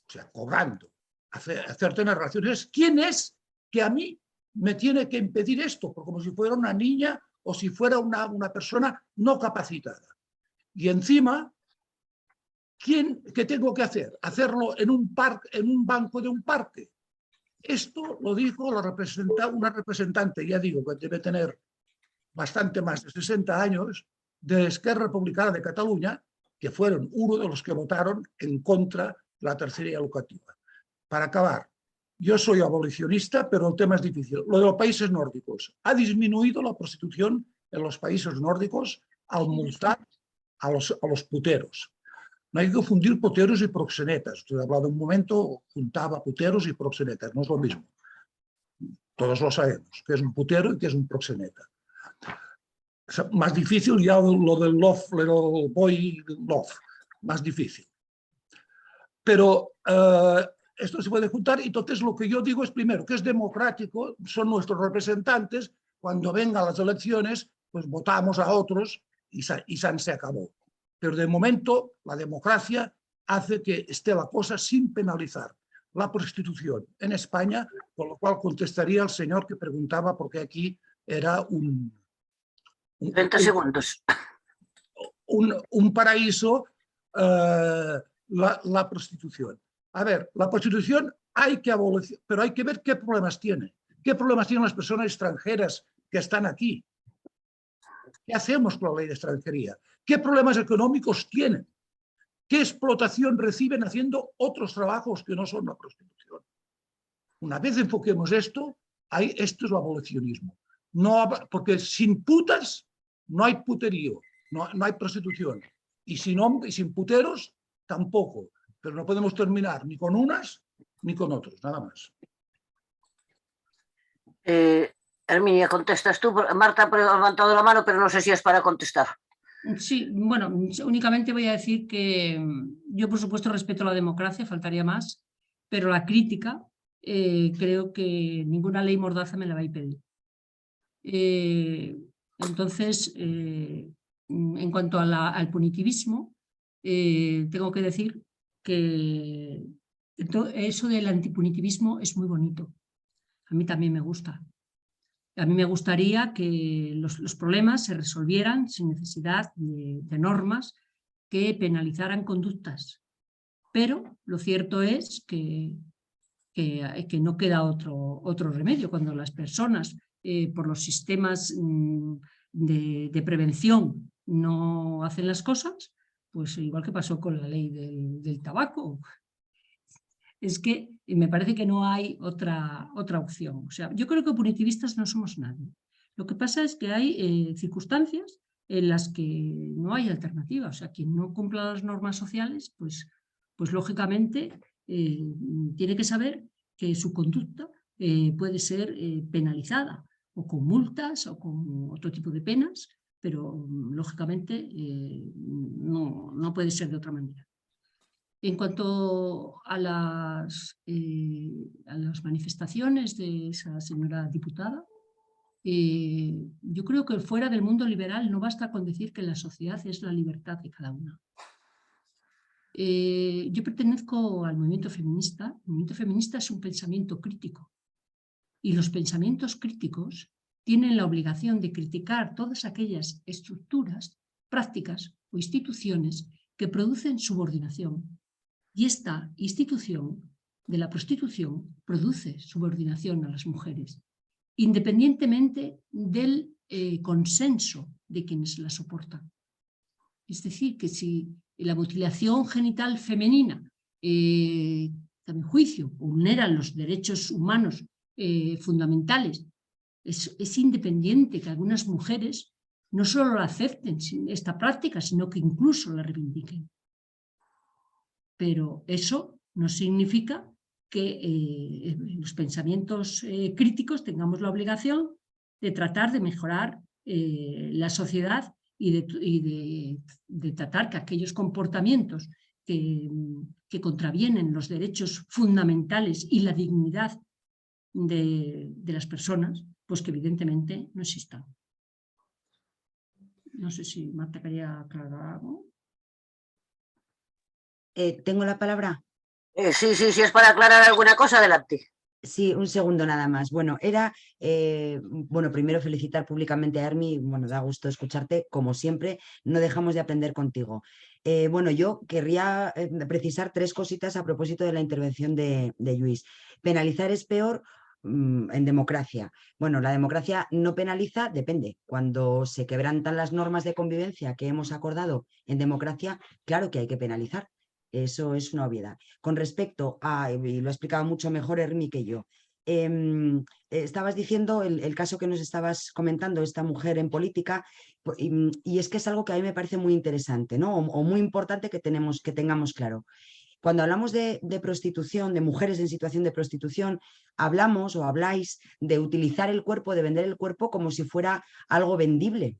O sea, cobrando, hacerte narraciones. ¿Quién es que a mí me tiene que impedir esto? Como si fuera una niña o si fuera una persona no capacitada. Y encima, ¿qué tengo que hacer? ¿Hacerlo en un banco de un parque? Esto lo dijo una representante, ya digo, que debe tener bastante más de 60 años, de Esquerra Republicana de Cataluña, que fueron uno de los que votaron en contra de la tercería locativa. Para acabar, yo soy abolicionista, pero el tema es difícil. Lo de los países nórdicos. Ha disminuido la prostitución en los países nórdicos al multar a los puteros. No hay que confundir puteros y proxenetas. Usted ha hablado un momento, juntaba puteros y proxenetas. No es lo mismo. Todos lo sabemos, que es un putero y que es un proxeneta. Más difícil ya lo del love, little boy love, más difícil. Pero esto se puede juntar y entonces lo que yo digo es primero que es democrático, son nuestros representantes, cuando vengan las elecciones pues votamos a otros y se acabó. Pero de momento la democracia hace que esté la cosa sin penalizar la prostitución en España, con lo cual contestaría al señor que preguntaba por qué aquí era 30 segundos. un paraíso la prostitución. A ver, la prostitución hay que abolir, pero hay que ver qué problemas tiene. ¿Qué problemas tienen las personas extranjeras que están aquí? ¿Qué hacemos con la ley de extranjería? ¿Qué problemas económicos tienen? ¿Qué explotación reciben haciendo otros trabajos que no son la prostitución? Una vez enfoquemos esto, esto es el abolicionismo. No, porque sin putas no hay puterío, no hay prostitución. Y sin puteros tampoco. Pero no podemos terminar ni con unas ni con otros, nada más. Herminia, contestas tú. Marta ha levantado la mano, pero no sé si es para contestar. Sí, bueno, únicamente voy a decir que yo, por supuesto, respeto la democracia, faltaría más, pero la crítica creo que ninguna ley mordaza me la va a impedir. Entonces, en cuanto al punitivismo, tengo que decir que eso del antipunitivismo es muy bonito. A mí también me gusta. A mí me gustaría que los problemas se resolvieran sin necesidad de normas que penalizaran conductas. Pero lo cierto es que no queda otro remedio. Cuando las personas, por los sistemas de prevención, no hacen las cosas, pues igual que pasó con la ley del tabaco. Es que me parece que no hay otra opción. O sea, yo creo que punitivistas no somos nadie. Lo que pasa es que hay circunstancias en las que no hay alternativa. O sea, quien no cumpla las normas sociales, pues lógicamente tiene que saber que su conducta puede ser penalizada o con multas o con otro tipo de penas, pero lógicamente no puede ser de otra manera. En cuanto a las manifestaciones de esa señora diputada, yo creo que fuera del mundo liberal no basta con decir que la sociedad es la libertad de cada una. Yo pertenezco al movimiento feminista. El movimiento feminista es un pensamiento crítico y los pensamientos críticos tienen la obligación de criticar todas aquellas estructuras, prácticas o instituciones que producen subordinación. Y esta institución de la prostitución produce subordinación a las mujeres, independientemente del consenso de quienes la soportan. Es decir, que si la mutilación genital femenina, a mi juicio, vulnera los derechos humanos fundamentales, es independiente que algunas mujeres no solo la acepten esta práctica, sino que incluso la reivindiquen. Pero eso no significa que los pensamientos críticos tengamos la obligación de tratar de mejorar la sociedad y de tratar que aquellos comportamientos que contravienen los derechos fundamentales y la dignidad de las personas, pues que evidentemente no existan. No sé si Marta quería aclarar algo. ¿Tengo la palabra? Sí, es para aclarar alguna cosa, adelante. Sí, un segundo nada más. Bueno, primero felicitar públicamente a Hermi, da gusto escucharte, como siempre, no dejamos de aprender contigo. Yo querría precisar 3 cositas a propósito de la intervención de Lluís. Penalizar es peor en democracia. Bueno, la democracia no penaliza, depende. Cuando se quebrantan las normas de convivencia que hemos acordado en democracia, claro que hay que penalizar. Eso es una obviedad. Con respecto a, y lo ha explicado mucho mejor Hermi que yo, estabas diciendo el caso que nos estabas comentando, esta mujer en política, y es que es algo que a mí me parece muy interesante, ¿no? O muy importante que tengamos claro. Cuando hablamos de prostitución, de mujeres en situación de prostitución, hablamos o habláis de utilizar el cuerpo, de vender el cuerpo como si fuera algo vendible.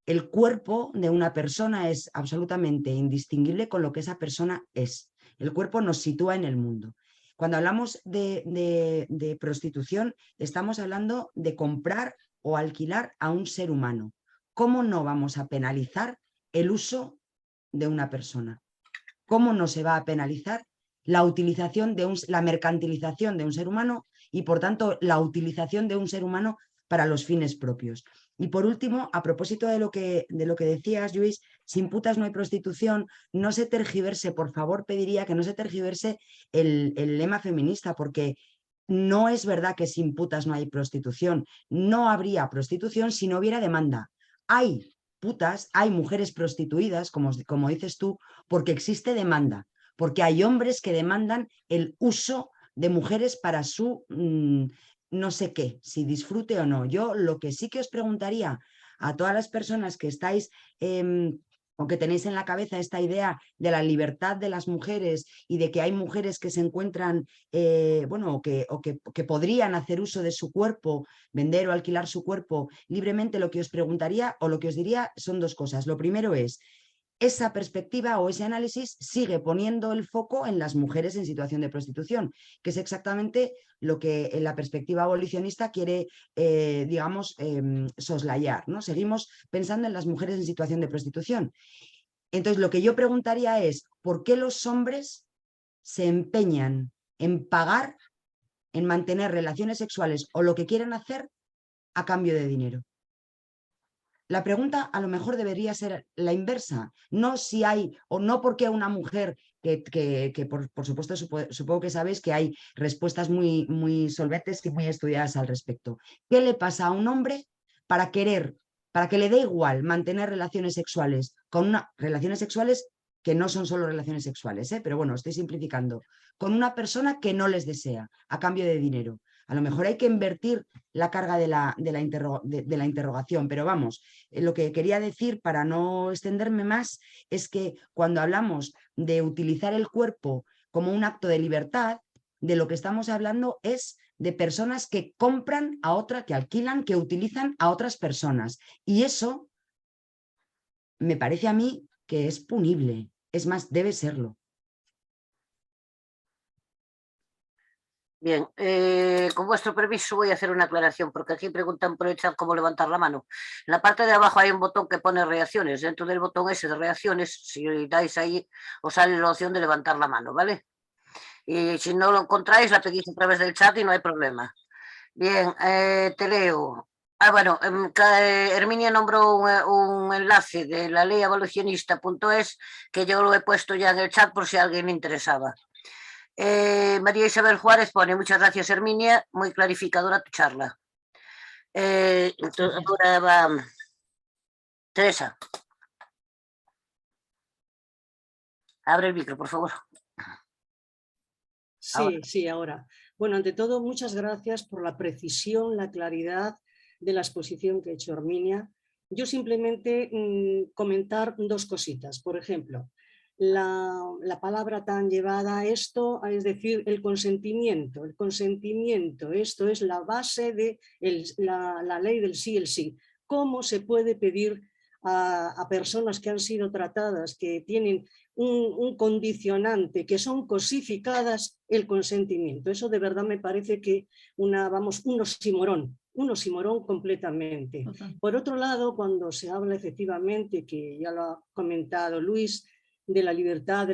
el cuerpo de una persona es absolutamente indistinguible con lo que esa persona es. El cuerpo nos sitúa en el mundo. Cuando hablamos de prostitución, estamos hablando de comprar o alquilar a un ser humano. ¿Cómo no vamos a penalizar el uso de una persona? ¿Cómo no se va a penalizar la utilización la mercantilización de un ser humano y, por tanto, la utilización de un ser humano para los fines propios? Y por último, a propósito de lo que decías, Luis, sin putas no hay prostitución, no se tergiverse, por favor, pediría que no se tergiverse el lema feminista, porque no es verdad que sin putas no hay prostitución. No habría prostitución si no hubiera demanda. Hay putas, hay mujeres prostituidas, como dices tú, porque existe demanda, porque hay hombres que demandan el uso de mujeres para su no sé qué, si disfrute o no. Yo lo que sí que os preguntaría a todas las personas que estáis o que tenéis en la cabeza esta idea de la libertad de las mujeres y de que hay mujeres que se encuentran, bueno, o que podrían hacer uso de su cuerpo, vender o alquilar su cuerpo libremente, lo que os preguntaría o lo que os diría son dos cosas. Lo primero es, esa perspectiva o ese análisis sigue poniendo el foco en las mujeres en situación de prostitución, que es exactamente lo que en la perspectiva abolicionista quiere, digamos, soslayar, ¿no? Seguimos pensando en las mujeres en situación de prostitución. Entonces, lo que yo preguntaría es, ¿por qué los hombres se empeñan en pagar, en mantener relaciones sexuales o lo que quieran hacer a cambio de dinero? La pregunta a lo mejor debería ser la inversa, no si hay o no porque una mujer, que por supuesto supongo que sabéis que hay respuestas muy, muy solventes y muy estudiadas al respecto. ¿Qué le pasa a un hombre para que le dé igual mantener relaciones sexuales relaciones sexuales que no son solo relaciones sexuales, pero bueno, estoy simplificando, con una persona que no les desea a cambio de dinero? A lo mejor hay que invertir la carga de la interrogación, pero vamos, lo que quería decir para no extenderme más es que cuando hablamos de utilizar el cuerpo como un acto de libertad, de lo que estamos hablando es de personas que compran a otra, que alquilan, que utilizan a otras personas. Y eso me parece a mí que es punible, es más, debe serlo. Bien, con vuestro permiso voy a hacer una aclaración, porque aquí preguntan por el chat cómo levantar la mano. En la parte de abajo hay un botón que pone reacciones. Dentro del botón ese de reacciones, si dais ahí, os sale la opción de levantar la mano, ¿vale? Y si no lo encontráis, la pedís a través del chat y no hay problema. Bien, te leo. Bueno, Herminia nombró un enlace de la ley abolicionista.es que yo lo he puesto ya en el chat por si a alguien le interesaba. María Isabel Juárez pone: muchas gracias, Herminia, muy clarificadora tu charla. Ahora va Teresa. Abre el micro, por favor. Sí, ahora. Bueno, ante todo, muchas gracias por la precisión, la claridad de la exposición que ha hecho Herminia. Yo simplemente comentar dos cositas. Por ejemplo, la palabra tan llevada a esto, es decir, el consentimiento. El consentimiento, esto es la base de la ley del sí, el sí. ¿Cómo se puede pedir a personas que han sido tratadas, que tienen un condicionante, que son cosificadas, el consentimiento? Eso de verdad me parece que un oxímoron completamente. Por otro lado, cuando se habla efectivamente, que ya lo ha comentado Luis, de la libertad,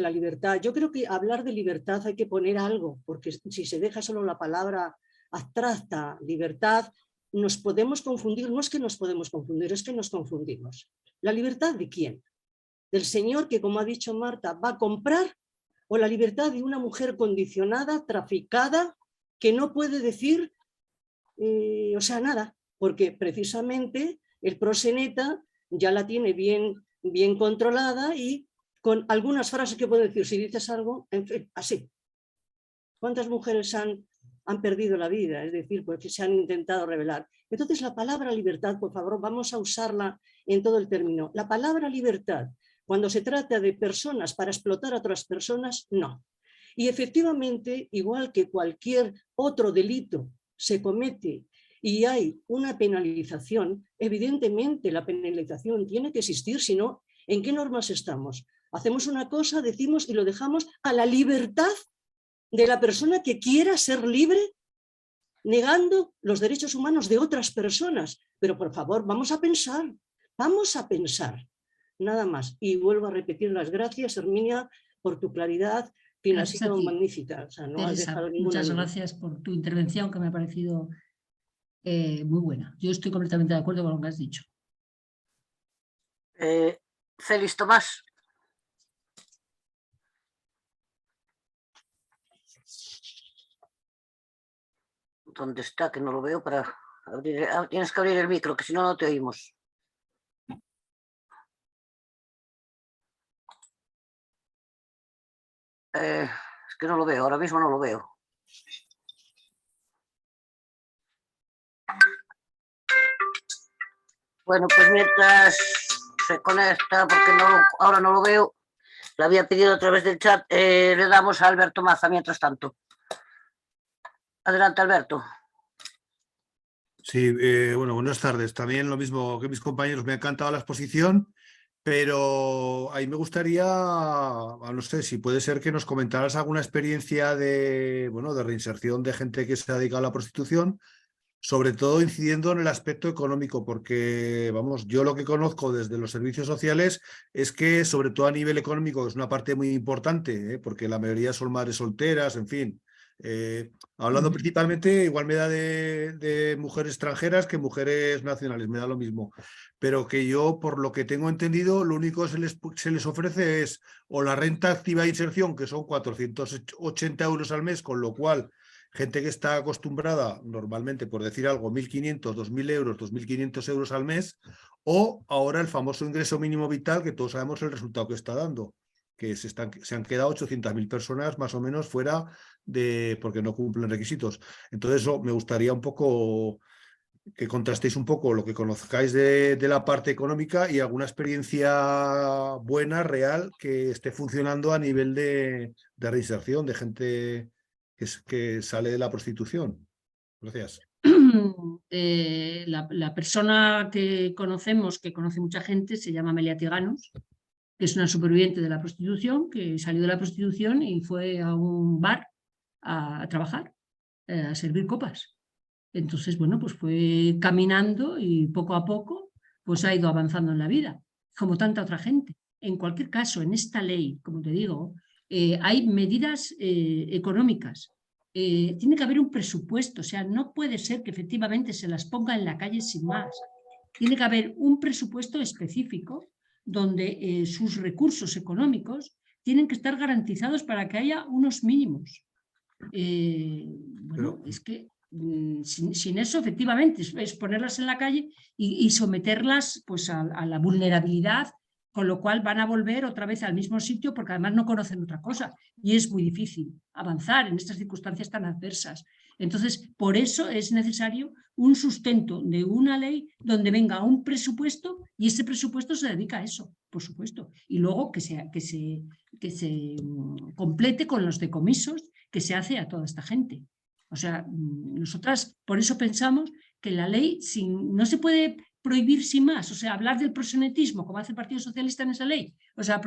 yo creo que hablar de libertad hay que poner algo, porque si se deja solo la palabra abstracta, libertad, nos podemos confundir. No es que nos podemos confundir, es que nos confundimos. ¿La libertad de quién? ¿Del señor que, como ha dicho Marta, va a comprar? ¿O la libertad de una mujer condicionada, traficada, que no puede decir, nada? Porque precisamente el proxeneta ya la tiene bien controlada y con algunas frases que puede decir, si dices algo, en fin, así. ¿Cuántas mujeres han perdido la vida? Es decir, porque se han intentado rebelar. Entonces, la palabra libertad, por favor, vamos a usarla en todo el término. La palabra libertad, cuando se trata de personas para explotar a otras personas, no. Y efectivamente, igual que cualquier otro delito se comete y hay una penalización, evidentemente la penalización tiene que existir, si no, ¿en qué normas estamos? Hacemos una cosa, decimos y lo dejamos a la libertad de la persona que quiera ser libre, negando los derechos humanos de otras personas. Pero por favor, vamos a pensar, nada más. Y vuelvo a repetir las gracias, Herminia, por tu claridad, que ha sido magnífica. O sea, no has Teresa, dejado ninguna muchas duda. gracias por tu intervención, que me ha parecido muy buena. Yo estoy completamente de acuerdo con lo que has dicho. Félix Tomás. ¿Dónde está? Que no lo veo para abrir. Tienes que abrir el micro, que si no, no te oímos. Es que no lo veo, ahora mismo no lo veo. Bueno, pues mientras se conecta, porque ahora no lo veo, le había pedido a través del chat, le damos a Alberto Maza mientras tanto. Adelante, Alberto. Sí, bueno, buenas tardes. También lo mismo que mis compañeros, me ha encantado la exposición, pero ahí me gustaría, no sé, si puede ser que nos comentaras alguna experiencia de, bueno, de reinserción de gente que se ha dedicado a la prostitución, sobre todo incidiendo en el aspecto económico, porque, vamos, yo lo que conozco desde los servicios sociales es que, sobre todo a nivel económico, es una parte muy importante, porque la mayoría son madres solteras, en fin. Hablando principalmente, igual me da de mujeres extranjeras que mujeres nacionales, me da lo mismo. Pero que yo, por lo que tengo entendido, lo único que se les ofrece es o la renta activa de inserción, que son 480 euros al mes, con lo cual gente que está acostumbrada normalmente, por decir algo, 1.500, 2.000 euros, 2.500 euros al mes, o ahora el famoso ingreso mínimo vital, que todos sabemos el resultado que está dando, que se han quedado 800.000 personas más o menos fuera porque no cumplen requisitos. Entonces, me gustaría un poco que contrastéis un poco lo que conozcáis de la parte económica y alguna experiencia buena, real, que esté funcionando a nivel de reinserción de gente que sale de la prostitución. Gracias. La persona que conocemos, que conoce mucha gente, se llama Amelia Tiganos, que es una superviviente de la prostitución, que salió de la prostitución y fue a un bar a trabajar, a servir copas. Entonces, bueno, pues fue caminando y poco a poco pues ha ido avanzando en la vida, como tanta otra gente. En cualquier caso, en esta ley, como te digo, hay medidas económicas. Tiene que haber un presupuesto, o sea, no puede ser que efectivamente se las ponga en la calle sin más. Tiene que haber un presupuesto específico donde sus recursos económicos tienen que estar garantizados para que haya unos mínimos. Bueno, es que sin eso, efectivamente, es ponerlas en la calle y someterlas pues, a la vulnerabilidad, con lo cual van a volver otra vez al mismo sitio porque además no conocen otra cosa y es muy difícil avanzar en estas circunstancias tan adversas. Entonces, por eso es necesario un sustento de una ley donde venga un presupuesto y ese presupuesto se dedica a eso, por supuesto. Y luego que se complete con los decomisos que se hace a toda esta gente. O sea, nosotras por eso pensamos que la ley no se puede prohibir sin más, o sea, hablar del proxenetismo, como hace el Partido Socialista en esa ley. O sea,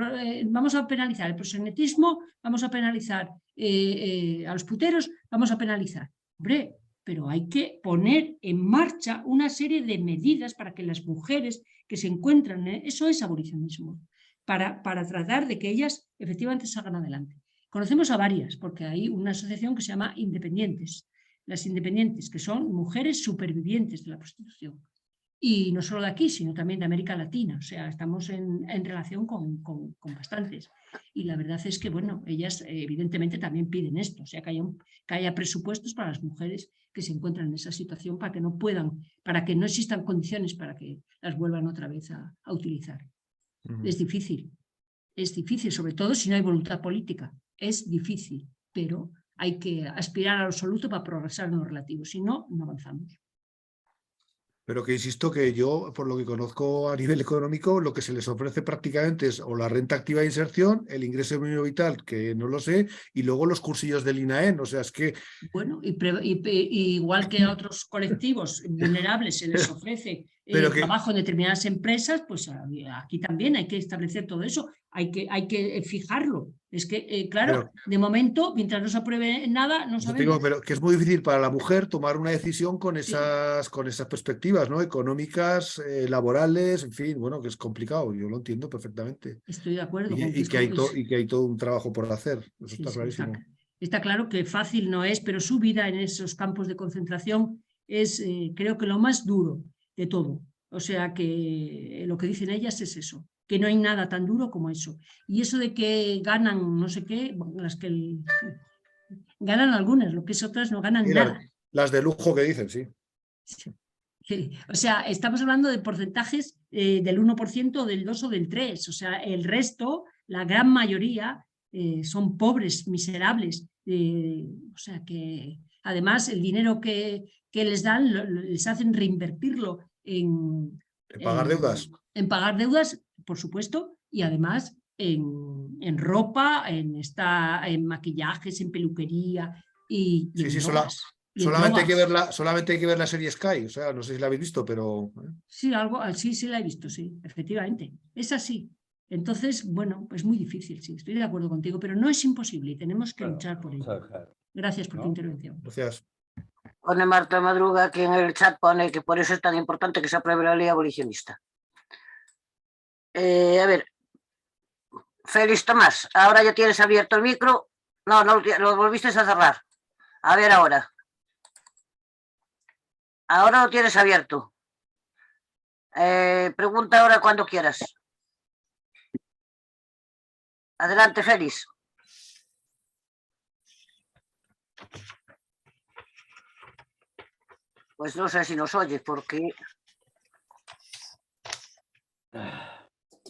vamos a penalizar el proxenetismo, vamos a penalizar a los puteros, vamos a penalizar. Hombre, pero hay que poner en marcha una serie de medidas para que las mujeres que se encuentran, eso es abolicionismo, para tratar de que ellas efectivamente salgan adelante. Conocemos a varias, porque hay una asociación que se llama Independientes. Las Independientes, que son mujeres supervivientes de la prostitución. Y no solo de aquí, sino también de América Latina. O sea, estamos en relación con bastantes. Y la verdad es que, bueno, ellas evidentemente también piden esto. O sea, que haya presupuestos para las mujeres que se encuentran en esa situación para que no puedan, para que no existan condiciones para que las vuelvan otra vez a utilizar. Es difícil, sobre todo si no hay voluntad política. Es difícil, pero hay que aspirar al absoluto para progresar en lo relativo. Si no, no avanzamos. Pero que insisto que yo, por lo que conozco a nivel económico, lo que se les ofrece prácticamente es o la renta activa de inserción, el ingreso mínimo vital, que no lo sé, y luego los cursillos del INAEN. O sea, es que... Bueno, y igual que a otros colectivos vulnerables se les ofrece Pero que, trabajo en determinadas empresas, pues aquí también hay que establecer todo eso, hay que fijarlo. Es que, claro, de momento, mientras no se apruebe nada, no te digo, sabemos. pero que es muy difícil para la mujer tomar una decisión con Sí. esas perspectivas, ¿no? Económicas, laborales, en fin, bueno, que es complicado, yo lo entiendo perfectamente. Estoy de acuerdo con Y que hay todo un trabajo por hacer, eso sí, está sí, clarísimo. está claro que fácil no es, pero su vida en esos campos de concentración es, creo que lo más duro de todo. O sea que lo que dicen ellas es eso, que no hay nada tan duro como eso. Y eso de que ganan no sé qué, bueno, ganan algunas, lo que es otras no ganan Y nada. las de lujo que dicen, sí. Sí. O sea, estamos hablando de porcentajes del 1%, del 2 o del 3. O sea, el resto, la gran mayoría, son pobres, miserables. O sea que además el dinero que les dan les hacen reinvertirlo Pagar deudas. en pagar deudas, por supuesto, y además en ropa, en maquillajes, en peluquería y Sí, en sí, drogas. Y en solamente drogas. hay que ver la serie Sky, o sea, no sé si la habéis visto, pero... Sí, algo así sí la he visto, sí, efectivamente. Es así. Entonces, bueno, pues muy difícil, sí, estoy de acuerdo contigo, pero no es imposible y tenemos que luchar por ello. Gracias por tu intervención. Gracias. Pone Marta Madruga aquí en el chat, pone que por eso es tan importante que se apruebe la ley abolicionista. A ver, Félix Tomás, ahora ya tienes abierto el micro. No, lo volviste a cerrar. A ver ahora. Ahora lo tienes abierto. Pregunta ahora cuando quieras. Adelante, Félix. Pues no sé si nos oyes, porque...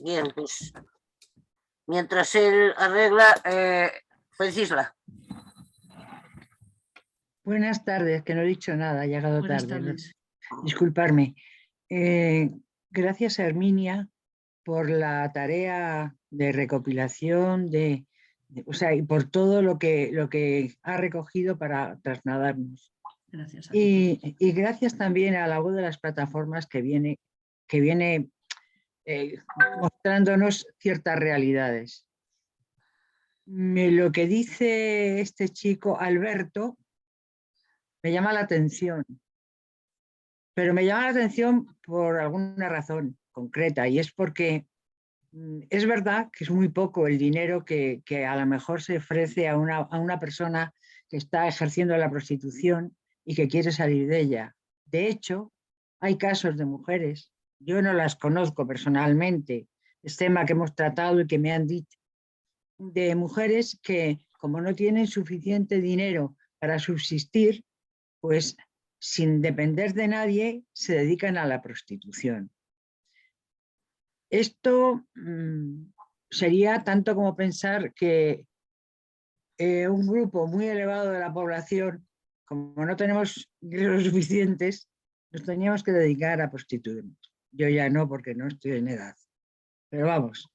Bien, pues... Mientras él arregla, pues Isla. Buenas tardes, que no he dicho nada, ha llegado Buenas tarde. tardes. Disculparme. Gracias a Herminia por la tarea de recopilación, o sea, y por todo lo que ha recogido para trasladarnos. Gracias a ti. Y gracias también a la voz de las plataformas que viene mostrándonos ciertas realidades. Lo que dice este chico, Alberto, me llama la atención, pero me llama la atención por alguna razón concreta, y es porque es verdad que es muy poco el dinero que a lo mejor se ofrece a una persona que está ejerciendo la prostitución y que quiere salir de ella. De hecho, hay casos de mujeres, yo no las conozco personalmente, es tema que hemos tratado y que me han dicho, de mujeres que, como no tienen suficiente dinero para subsistir, pues sin depender de nadie se dedican a la prostitución. Esto sería tanto como pensar que un grupo muy elevado de la población, como no tenemos ingresos suficientes, nos teníamos que dedicar a prostituirnos. Yo ya no, porque no estoy en edad. Pero vamos,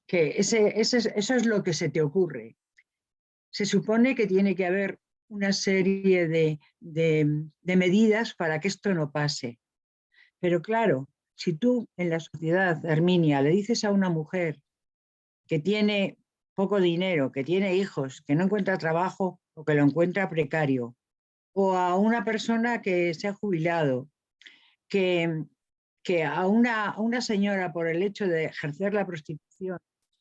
que eso es lo que se te ocurre. Se supone que tiene que haber una serie de medidas para que esto no pase. Pero claro, si tú en la sociedad, Herminia, le dices a una mujer que tiene poco dinero, que tiene hijos, que no encuentra trabajo o que lo encuentra precario, o a una persona que se ha jubilado, que a una señora por el hecho de ejercer la prostitución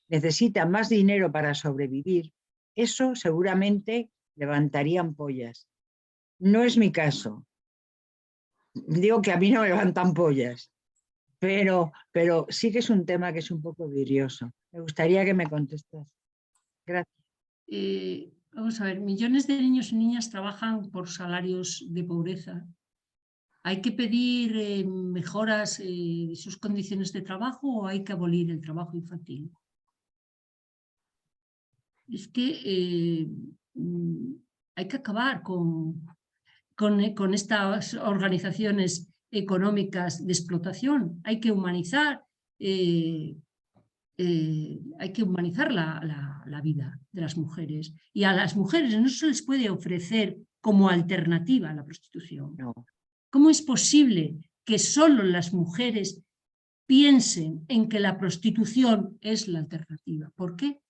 necesita más dinero para sobrevivir, eso seguramente levantaría ampollas. No es mi caso. Digo que a mí no me levantan pollas, pero sí que es un tema que es un poco vidrioso. Me gustaría que me contestas. Gracias. Vamos a ver, millones de niños y niñas trabajan por salarios de pobreza. ¿Hay que pedir mejoras de sus condiciones de trabajo o hay que abolir el trabajo infantil? Es que hay que acabar con estas organizaciones económicas de explotación. Hay que humanizar, la vida de las mujeres. Y a las mujeres no se les puede ofrecer como alternativa a la prostitución. No. ¿Cómo es posible que solo las mujeres piensen en que la prostitución es la alternativa? ¿Por qué?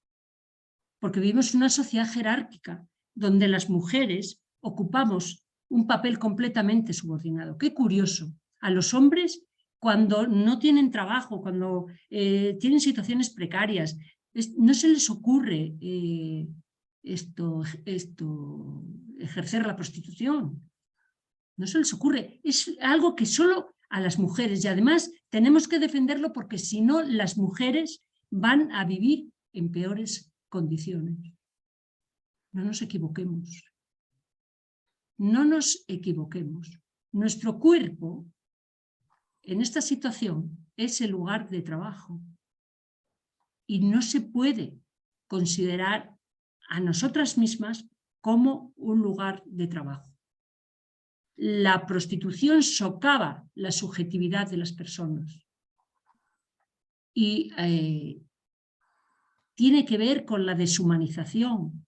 Porque vivimos en una sociedad jerárquica donde las mujeres ocupamos un papel completamente subordinado. Qué curioso. A los hombres, cuando no tienen trabajo, cuando tienen situaciones precarias, no se les ocurre ejercer la prostitución. No se les ocurre. Es algo que solo a las mujeres, y además tenemos que defenderlo porque si no las mujeres van a vivir en peores condiciones. No nos equivoquemos. No nos equivoquemos. Nuestro cuerpo en esta situación es el lugar de trabajo y no se puede considerar a nosotras mismas como un lugar de trabajo. La prostitución socava la subjetividad de las personas y tiene que ver con la deshumanización,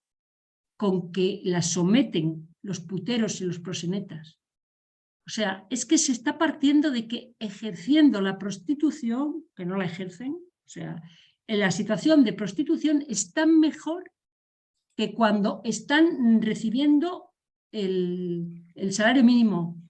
con que la someten los puteros y los proxenetas. O sea, es que se está partiendo de que ejerciendo la prostitución, que no la ejercen, o sea, en la situación de prostitución están mejor que cuando están recibiendo el salario mínimo.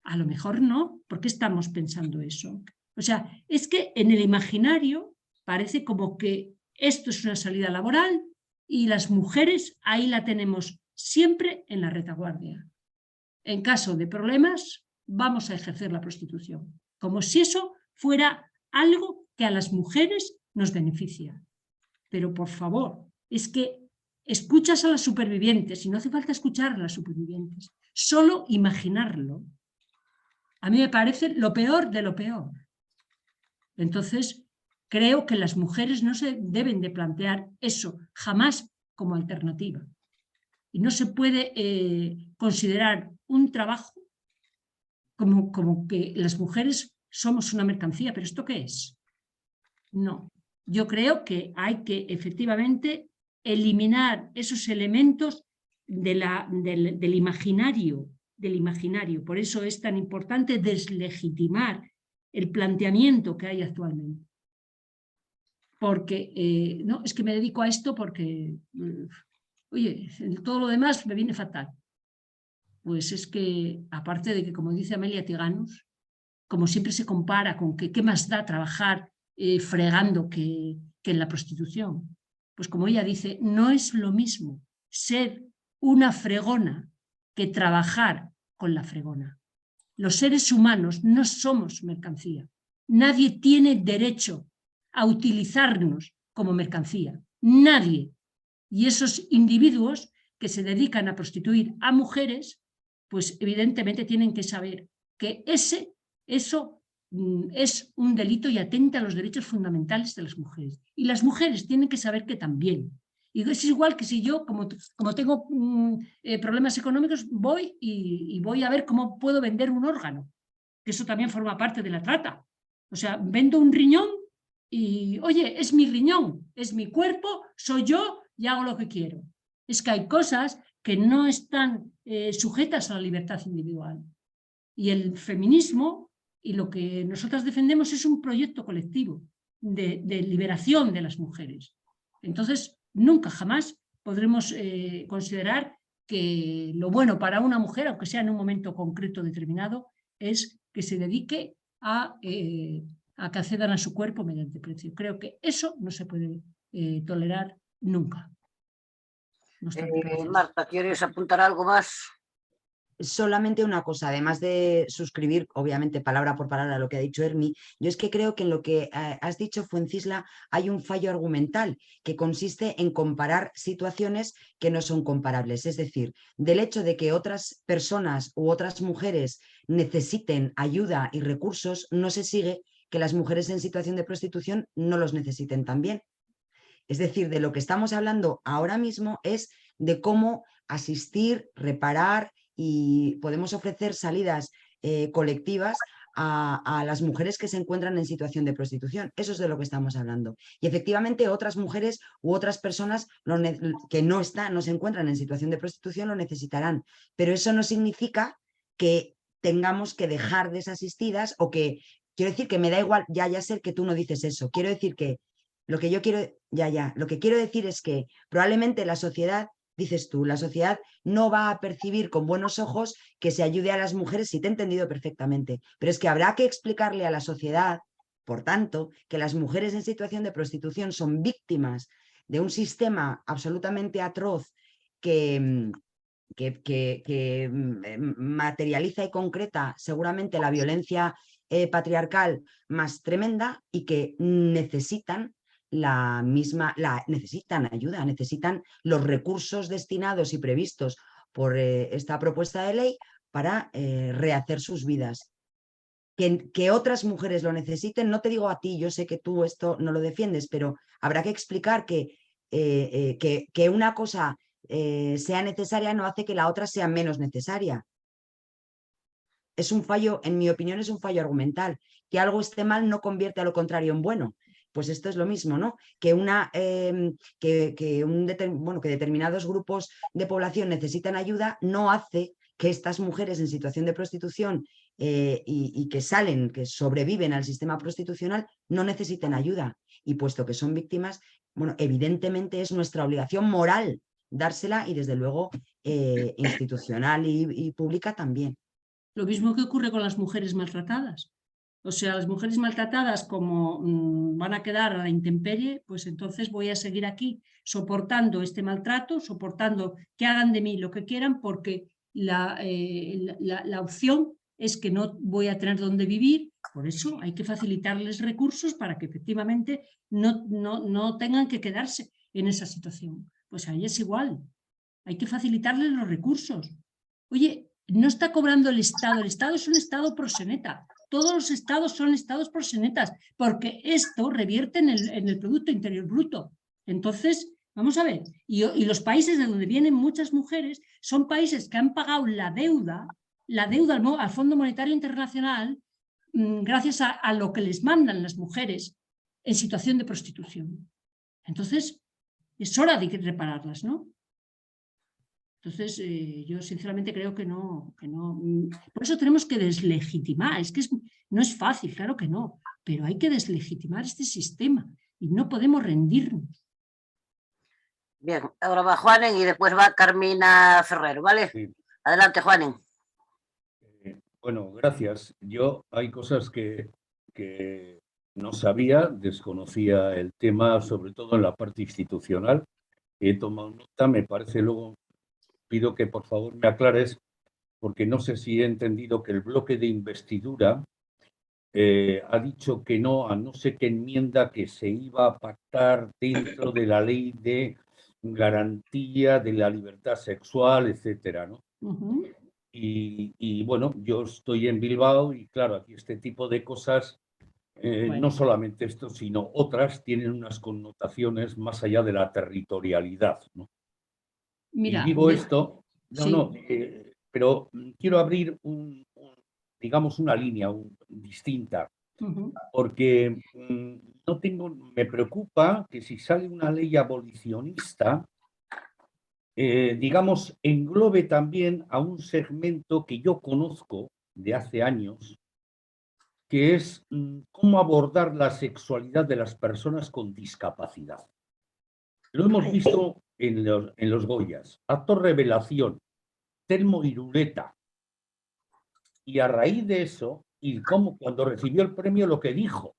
A lo mejor no. ¿Por qué estamos pensando eso? O sea, es que en el imaginario parece como que esto es una salida laboral y las mujeres ahí la tenemos siempre en la retaguardia. En caso de problemas, vamos a ejercer la prostitución. Como si eso fuera algo que a las mujeres nos beneficia. Pero por favor, es que escuchas a las supervivientes y no hace falta escuchar a las supervivientes. Solo imaginarlo. A mí me parece lo peor de lo peor. Entonces, creo que las mujeres no se deben de plantear eso jamás como alternativa. Y no se puede considerar un trabajo como que las mujeres somos una mercancía. ¿Pero esto qué es? No. Yo creo que hay que efectivamente eliminar esos elementos del imaginario. Por eso es tan importante deslegitimar el planteamiento que hay actualmente. Porque, no, es que me dedico a esto porque, oye, todo lo demás me viene fatal. Pues es que, aparte de que, como dice Amelia Tiganus, como siempre se compara con que qué más da trabajar fregando que en la prostitución. Pues como ella dice, no es lo mismo ser una fregona que trabajar con la fregona. Los seres humanos no somos mercancía. Nadie tiene derecho a utilizarnos como mercancía. Nadie. Y esos individuos que se dedican a prostituir a mujeres, pues evidentemente tienen que saber que eso es un delito y atenta a los derechos fundamentales de las mujeres. Y las mujeres tienen que saber que también. Y es igual que si yo, como tengo problemas económicos, voy y voy a ver cómo puedo vender un órgano, que eso también forma parte de la trata. O sea, vendo un riñón y, oye, es mi riñón, es mi cuerpo, soy yo y hago lo que quiero. Es que hay cosas que no están sujetas a la libertad individual. Y el feminismo y lo que nosotras defendemos es un proyecto colectivo de liberación de las mujeres. Entonces, nunca jamás podremos considerar que lo bueno para una mujer, aunque sea en un momento concreto determinado, es que se dedique a que accedan a su cuerpo mediante precio. Creo que eso no se puede tolerar nunca. Marta, ¿quieres apuntar algo más? Solamente una cosa, además de suscribir, obviamente, palabra por palabra lo que ha dicho Hermi, yo es que creo que en lo que has dicho, Fuencisla, hay un fallo argumental que consiste en comparar situaciones que no son comparables. Es decir, del hecho de que otras personas u otras mujeres necesiten ayuda y recursos, no se sigue que las mujeres en situación de prostitución no los necesiten también. Es decir, de lo que estamos hablando ahora mismo es de cómo asistir, reparar y podemos ofrecer salidas colectivas a las mujeres que se encuentran en situación de prostitución. Eso es de lo que estamos hablando. Y efectivamente otras mujeres u otras personas que no se encuentran en situación de prostitución lo necesitarán. Pero eso no significa que tengamos que dejar desasistidas o que, quiero decir que me da igual, ya sé que tú no dices eso. Quiero decir que lo que yo quiero, lo que quiero decir es que probablemente la sociedad, dices tú, la sociedad no va a percibir con buenos ojos que se ayude a las mujeres, si te he entendido perfectamente, pero es que habrá que explicarle a la sociedad, por tanto, que las mujeres en situación de prostitución son víctimas de un sistema absolutamente atroz que materializa y concreta seguramente la violencia patriarcal más tremenda y que necesitan necesitan ayuda, necesitan los recursos destinados y previstos por esta propuesta de ley para rehacer sus vidas. Que otras mujeres lo necesiten, no te digo a ti, yo sé que tú esto no lo defiendes, pero habrá que explicar que una cosa sea necesaria no hace que la otra sea menos necesaria. Es un fallo, en mi opinión, es un fallo argumental. Que algo esté mal no convierte a lo contrario en bueno. Pues esto es lo mismo, ¿no? Que determinados grupos de población necesitan ayuda no hace que estas mujeres en situación de prostitución y que sobreviven al sistema prostitucional, no necesiten ayuda. Y puesto que son víctimas, bueno, evidentemente es nuestra obligación moral dársela y desde luego institucional y pública también. Lo mismo que ocurre con las mujeres maltratadas. O sea, las mujeres maltratadas, como van a quedar a la intemperie, pues entonces voy a seguir aquí soportando este maltrato, soportando que hagan de mí lo que quieran, porque la opción es que no voy a tener dónde vivir. Por eso hay que facilitarles recursos para que efectivamente no tengan que quedarse en esa situación. Pues ahí es igual. Hay que facilitarles los recursos. Oye, no está cobrando el Estado es un Estado proxeneta. Todos los estados son estados proxenetas, porque esto revierte en el Producto Interior Bruto. Entonces, vamos a ver, y los países de donde vienen muchas mujeres son países que han pagado la deuda al Fondo Monetario Internacional gracias a lo que les mandan las mujeres en situación de prostitución. Entonces, es hora de repararlas, ¿no? Entonces, yo sinceramente creo que no. Por eso tenemos que deslegitimar. Es que no es fácil, claro que no, pero hay que deslegitimar este sistema y no podemos rendirnos. Bien, ahora va Juanen y después va Carmina Ferrero, ¿vale? Sí. Adelante, Juanen. Bueno, gracias. Yo hay cosas que no sabía, desconocía el tema, sobre todo en la parte institucional. He tomado nota, me parece luego... Pido que por favor me aclares, porque no sé si he entendido que el bloque de investidura ha dicho que no a no sé qué enmienda que se iba a pactar dentro de la ley de garantía de la libertad sexual, etcétera, ¿no? Y bueno, yo estoy en Bilbao y claro, aquí este tipo de cosas, no solamente esto, sino otras, tienen unas connotaciones más allá de la territorialidad, ¿no? Mira, y digo esto, sí. pero quiero abrir digamos una línea distinta, porque me preocupa que si sale una ley abolicionista, digamos, englobe también a un segmento que yo conozco de hace años, que es cómo abordar la sexualidad de las personas con discapacidad. Lo hemos visto en los Goyas. Actor revelación, Telmo Irureta. Y a raíz de eso, y como cuando recibió el premio, lo que dijo,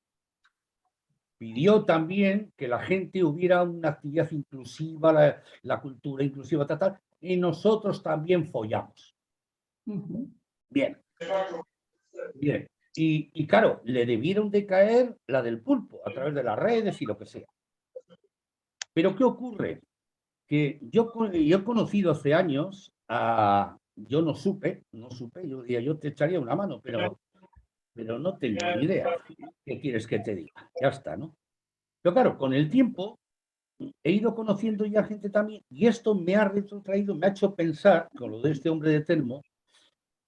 pidió también que la gente hubiera una actividad inclusiva, la cultura inclusiva, tal, y nosotros también follamos. Bien. Bien. Y claro, le debieron de caer la del pulpo, a través de las redes y lo que sea. Pero ¿qué ocurre? Que yo he conocido hace años a... Yo no supe, yo diría, yo te echaría una mano, pero no tengo ni idea. ¿Qué quieres que te diga? Ya está, ¿no? Pero claro, con el tiempo he ido conociendo ya gente también, y esto me ha retrotraído, me ha hecho pensar, con lo de este hombre de Telmo,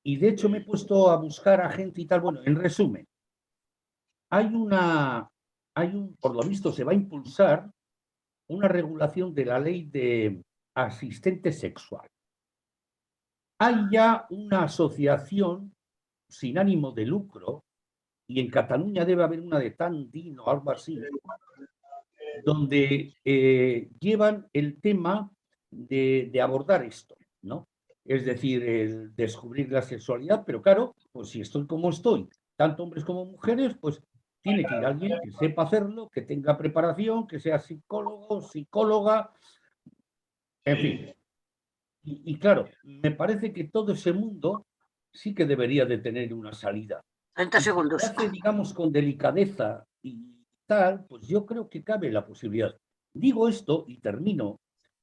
Y de hecho me he puesto a buscar a gente y tal. Bueno, en resumen, por lo visto se va a impulsar una regulación de la ley de asistente sexual. Hay ya una asociación sin ánimo de lucro, y en Cataluña debe haber una de Tandil o algo así, donde llevan el tema de abordar esto, ¿no? Es decir, el descubrir la sexualidad, pero claro, pues si estoy como estoy, tanto hombres como mujeres, pues tiene que ir alguien que sepa hacerlo, que tenga preparación, que sea psicólogo, psicóloga, en fin. Y claro, me parece que todo ese mundo sí que debería de tener una salida. 30 Y segundos. si se hace, digamos, con delicadeza y tal, pues yo creo que cabe la posibilidad. Digo esto y termino,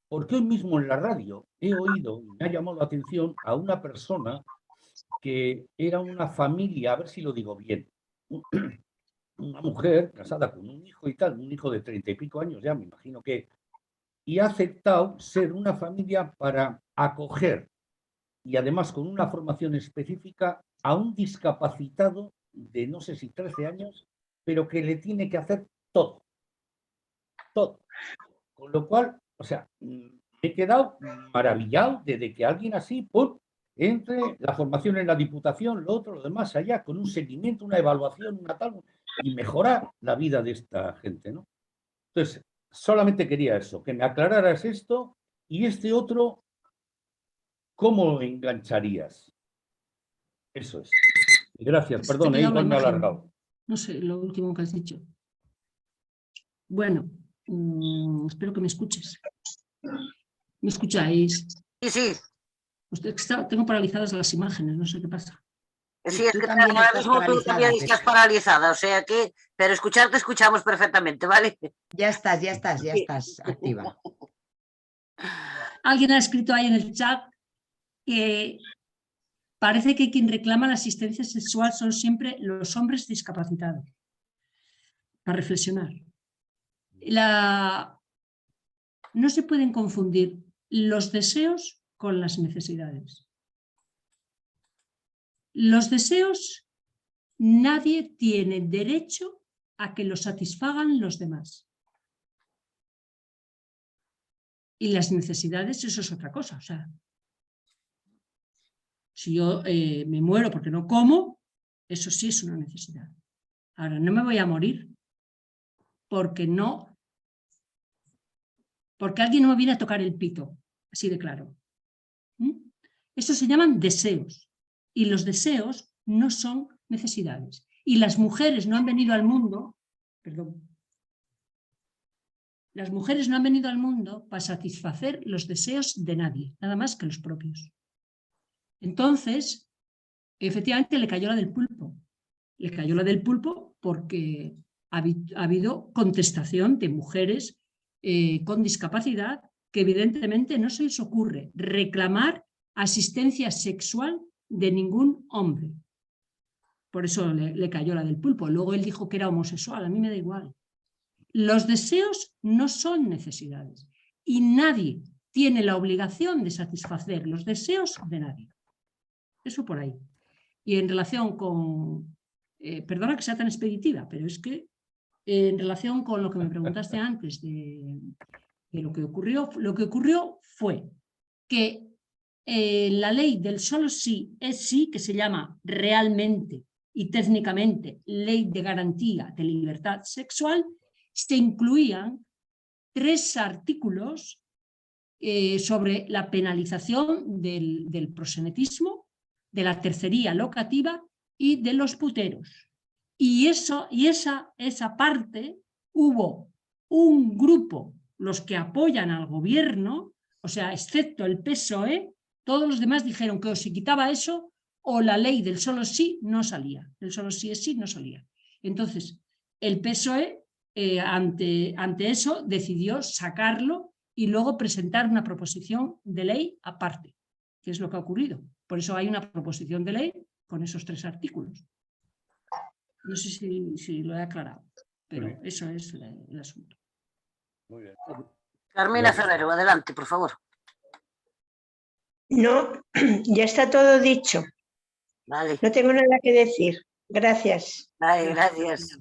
porque hoy mismo en la radio he oído, y me ha llamado la atención, a una persona que era una familia, a ver si lo digo bien, una mujer casada con un hijo y tal, un hijo de 30 y pico años ya, me imagino que, y ha aceptado ser una familia para acoger, y además con una formación específica, a un discapacitado de no sé si 13 años, pero que le tiene que hacer todo. Todo. Con lo cual, o sea, me he quedado maravillado de que alguien así, ¡pum!, entre la formación en la Diputación, lo otro, lo demás, allá, con un seguimiento, una evaluación, una tal, y mejorar la vida de esta gente, ¿no? Entonces, solamente quería eso, que me aclararas esto y este otro, ¿cómo lo engancharías? Eso es. Gracias, Se te ha perdón, quedado la igual me he imagen. alargado. No sé, lo último que has dicho. Bueno, espero que me escuches. ¿Me escucháis? Sí, sí. Tengo paralizadas las imágenes, no sé qué pasa. Sí, es Tú que también ahora estás mismo tú también paralizada, estás paralizada, o sea que, pero escucharte escuchamos perfectamente, ¿vale? ya estás activa. Alguien ha escrito ahí en el chat que parece que quien reclama la asistencia sexual son siempre los hombres discapacitados. Para reflexionar. No se pueden confundir los deseos con las necesidades. Los deseos, nadie tiene derecho a que los satisfagan los demás. Y las necesidades, eso es otra cosa. O sea, si yo me muero porque no como, eso sí es una necesidad. Ahora, no me voy a morir porque alguien no me viene a tocar el pito, así de claro. Eso se llaman deseos. Y los deseos no son necesidades. Y las mujeres no han venido al mundo, las mujeres no han venido al mundo para satisfacer los deseos de nadie, nada más que los propios. Entonces, efectivamente le cayó la del pulpo. Le cayó la del pulpo porque ha habido contestación de mujeres con discapacidad que evidentemente no se les ocurre reclamar asistencia sexual de ningún hombre. Por eso le cayó la del pulpo. Luego él dijo que era homosexual, a mí me da igual. Los deseos no son necesidades y nadie tiene la obligación de satisfacer los deseos de nadie. Eso por ahí. Y en relación con... perdona que sea tan expeditiva, pero es que en relación con lo que me preguntaste antes de lo que ocurrió fue que la ley del solo sí es sí, que se llama realmente y técnicamente Ley de Garantía de Libertad Sexual, se incluían 3 artículos sobre la penalización del proxenetismo, de la tercería locativa y de los puteros. Y esa parte hubo un grupo, los que apoyan al gobierno, o sea, excepto el PSOE, todos los demás dijeron que o se quitaba eso o la ley del solo sí no salía. El solo sí es sí no salía. Entonces, el PSOE ante eso decidió sacarlo y luego presentar una proposición de ley aparte, que es lo que ha ocurrido. Por eso hay una proposición de ley con esos 3 artículos. No sé si lo he aclarado, pero eso es el asunto. Muy bien. Carmina Ferrero, adelante, por favor. No, ya está todo dicho. Vale, No tengo nada que decir. Gracias. vale, gracias.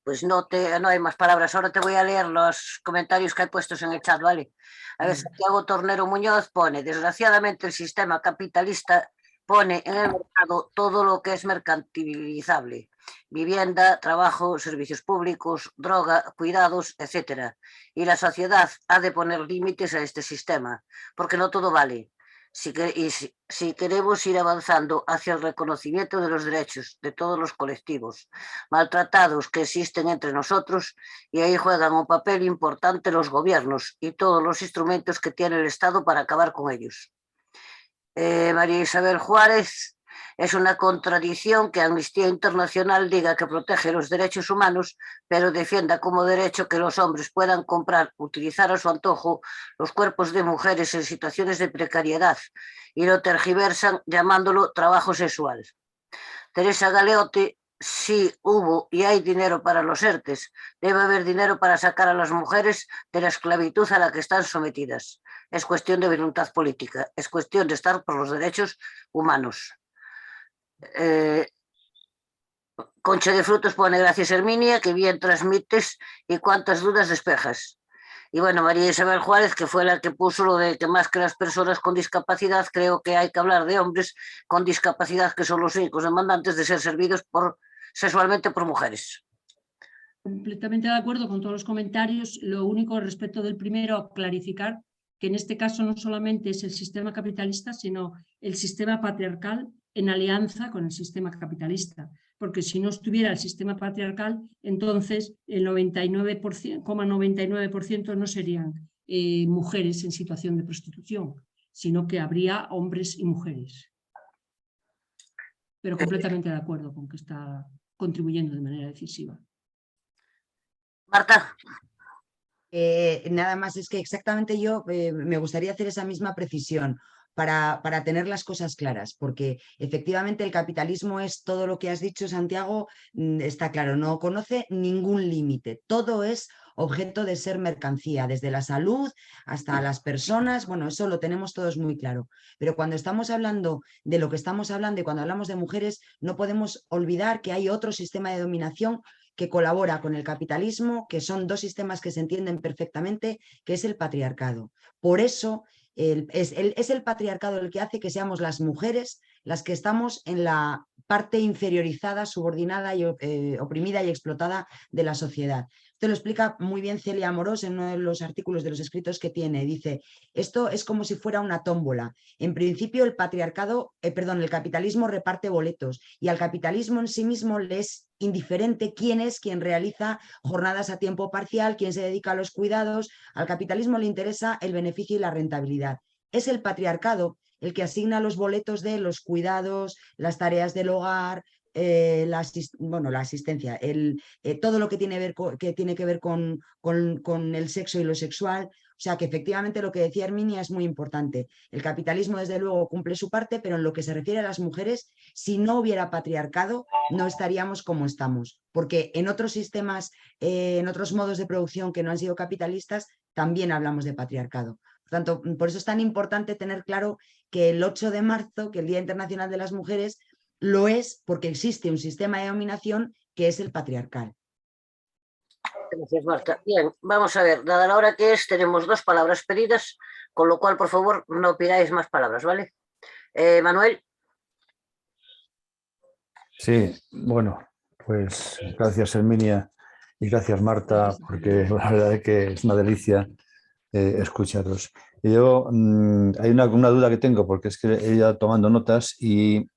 Pues no hay más palabras. Ahora te voy a leer los comentarios que hay puestos en el chat, ¿vale? A ver, Santiago Tornero Muñoz pone: desgraciadamente el sistema capitalista pone en el mercado todo lo que es mercantilizable: vivienda, trabajo, servicios públicos, droga, cuidados, etcétera. Y la sociedad ha de poner límites a este sistema, porque no todo vale. Si queremos ir avanzando hacia el reconocimiento de los derechos de todos los colectivos maltratados que existen entre nosotros, y ahí juegan un papel importante los gobiernos y todos los instrumentos que tiene el Estado para acabar con ellos. María Isabel Juárez: es una contradicción que Amnistía Internacional diga que protege los derechos humanos, pero defienda como derecho que los hombres puedan comprar, utilizar a su antojo los cuerpos de mujeres en situaciones de precariedad, y lo tergiversan llamándolo trabajo sexual. Teresa Galeotti: sí hubo y hay dinero para los ERTES, debe haber dinero para sacar a las mujeres de la esclavitud a la que están sometidas. Es cuestión de voluntad política, es cuestión de estar por los derechos humanos. Concha de Frutos pone: gracias Herminia, que bien transmites y cuántas dudas despejas. Y bueno, María Isabel Juárez, que fue la que puso lo de que más que las personas con discapacidad, creo que hay que hablar de hombres con discapacidad, que son los únicos demandantes de ser servidos sexualmente por mujeres. Completamente de acuerdo con todos los comentarios. Lo único respecto del primero, clarificar que en este caso no solamente es el sistema capitalista, sino el sistema patriarcal en alianza con el sistema capitalista, porque si no estuviera el sistema patriarcal, entonces el 99,99% no serían mujeres en situación de prostitución, sino que habría hombres y mujeres. Pero completamente de acuerdo con que está contribuyendo de manera decisiva. Marta. Nada más, es que exactamente yo me gustaría hacer esa misma precisión para tener las cosas claras, porque efectivamente el capitalismo es todo lo que has dicho, Santiago, está claro, no conoce ningún límite, todo es objeto de ser mercancía, desde la salud hasta las personas, bueno, eso lo tenemos todos muy claro, pero cuando estamos hablando de lo que estamos hablando y cuando hablamos de mujeres, no podemos olvidar que hay otro sistema de dominación que colabora con el capitalismo, que son dos sistemas que se entienden perfectamente, que es el patriarcado. Por eso es el patriarcado el que hace que seamos las mujeres las que estamos en la parte inferiorizada, subordinada y oprimida y explotada de la sociedad. Esto lo explica muy bien Celia Amorós en uno de los artículos de los escritos que tiene. Dice, esto es como si fuera una tómbola. En principio el capitalismo reparte boletos y al capitalismo en sí mismo le es indiferente quién es quien realiza jornadas a tiempo parcial, quién se dedica a los cuidados. Al capitalismo le interesa el beneficio y la rentabilidad. Es el patriarcado el que asigna los boletos de los cuidados, las tareas del hogar, la asistencia, todo lo que tiene que ver con el sexo y lo sexual. O sea que efectivamente lo que decía Herminia es muy importante. El capitalismo desde luego cumple su parte, pero en lo que se refiere a las mujeres, si no hubiera patriarcado, no estaríamos como estamos. Porque en otros sistemas, en otros modos de producción que no han sido capitalistas, también hablamos de patriarcado. Por tanto, por eso es tan importante tener claro que el 8 de marzo, que el Día Internacional de las Mujeres, lo es porque existe un sistema de dominación que es el patriarcal. Gracias, Marta. Bien, vamos a ver, dada la hora que es, tenemos 2 palabras pedidas, con lo cual, por favor, no pidáis más palabras, ¿vale? Manuel. Sí, bueno, pues gracias, Herminia, y gracias, Marta, porque la verdad es que es una delicia escucharos. Y yo, hay una duda que tengo, porque es que he ido tomando notas y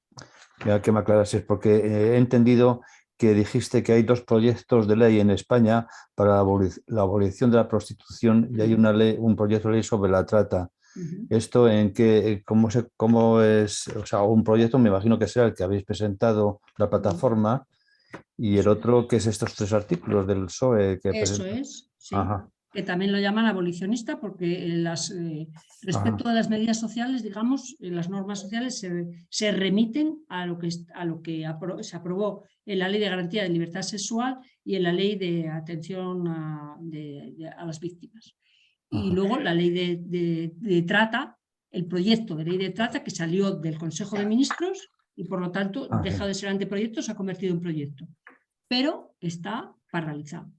que me aclarases, porque he entendido que dijiste que hay 2 proyectos de ley en España para la abolición de la prostitución y hay un proyecto de ley sobre la trata. ¿Esto en qué, cómo es? O sea, un proyecto me imagino que será el que habéis presentado la plataforma y el otro, que es estos 3 artículos del PSOE. Eso es, sí. Ajá. Que también lo llaman abolicionista porque respecto a las medidas sociales, digamos, las normas sociales se remiten a lo que se aprobó en la Ley de Garantía de Libertad Sexual y en la Ley de Atención a las Víctimas. Y luego la Ley de Trata, el proyecto de ley de trata que salió del Consejo de Ministros y por lo tanto deja de ser anteproyecto, se ha convertido en proyecto, pero está paralizado.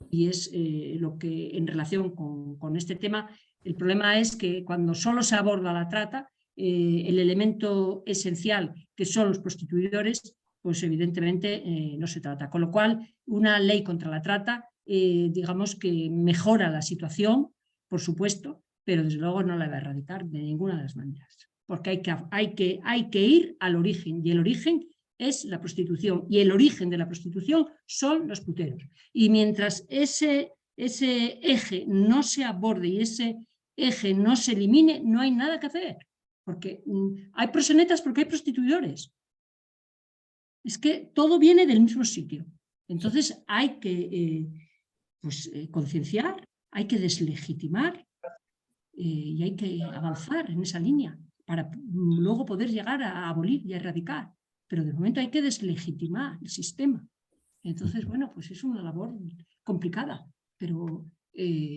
Y es lo que en relación con este tema, el problema es que cuando solo se aborda la trata, el elemento esencial que son los prostituidores, pues evidentemente no se trata. Con lo cual, una ley contra la trata, digamos que mejora la situación, por supuesto, pero desde luego no la va a erradicar de ninguna de las maneras. Porque hay que ir al origen, y el origen es la prostitución, y el origen de la prostitución son los puteros. Y mientras ese eje no se aborde y ese eje no se elimine, no hay nada que hacer. Porque hay proxenetas porque hay prostituidores. Es que todo viene del mismo sitio. Entonces hay que concienciar, hay que deslegitimar y hay que avanzar en esa línea para luego poder llegar a abolir y a erradicar. Pero de momento hay que deslegitimar el sistema. Entonces, bueno, pues es una labor complicada. Pero,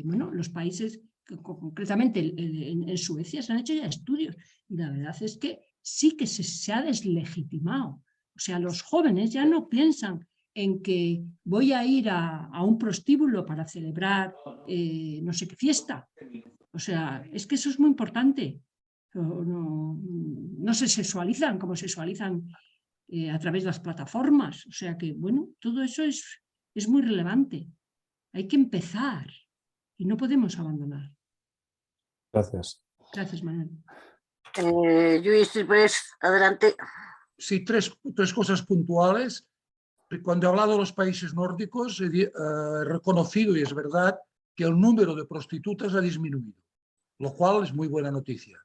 bueno, los países, concretamente en Suecia, se han hecho ya estudios. Y la verdad es que sí que se ha deslegitimado. O sea, los jóvenes ya no piensan en que voy a ir a un prostíbulo para celebrar no sé qué fiesta. O sea, es que eso es muy importante. No se sexualizan como sexualizan a través de las plataformas. O sea que, bueno, todo eso es muy relevante. Hay que empezar y no podemos abandonar. Gracias. Gracias, Manuel. Lluís, pues, adelante. Sí, tres cosas puntuales. Cuando he hablado de los países nórdicos, he reconocido, y es verdad, que el número de prostitutas ha disminuido, lo cual es muy buena noticia.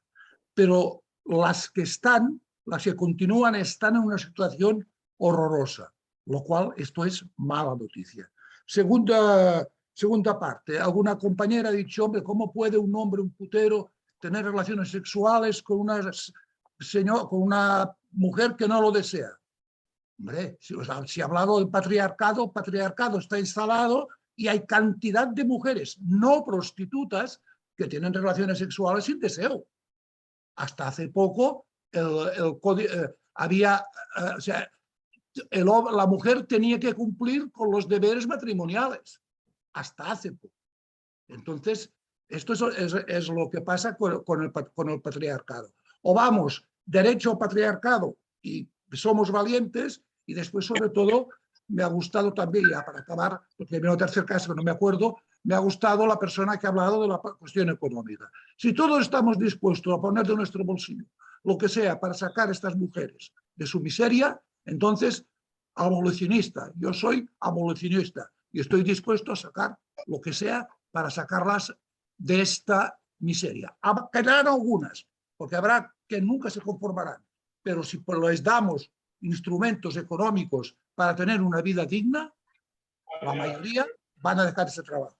Pero las que continúan, están en una situación horrorosa, lo cual esto es mala noticia. Segunda parte, alguna compañera ha dicho, hombre, ¿cómo puede un hombre, un putero, tener relaciones sexuales con una mujer que no lo desea? Hombre, si he hablado del patriarcado, el patriarcado está instalado y hay cantidad de mujeres no prostitutas que tienen relaciones sexuales sin deseo. Hasta hace poco la mujer tenía que cumplir con los deberes matrimoniales. Hasta hace poco. Entonces, esto es lo que pasa con el patriarcado. O vamos, derecho al patriarcado y somos valientes, y después, sobre todo, me ha gustado también, ya para acabar, porque veo tercer caso que no me acuerdo, me ha gustado la persona que ha hablado de la cuestión económica. Si todos estamos dispuestos a poner de nuestro bolsillo lo que sea para sacar a estas mujeres de su miseria, entonces, abolicionista. Yo soy abolicionista y estoy dispuesto a sacar lo que sea para sacarlas de esta miseria. Quedarán algunas, porque habrá que nunca se conformarán, pero si les damos instrumentos económicos para tener una vida digna, la mayoría van a dejar ese trabajo.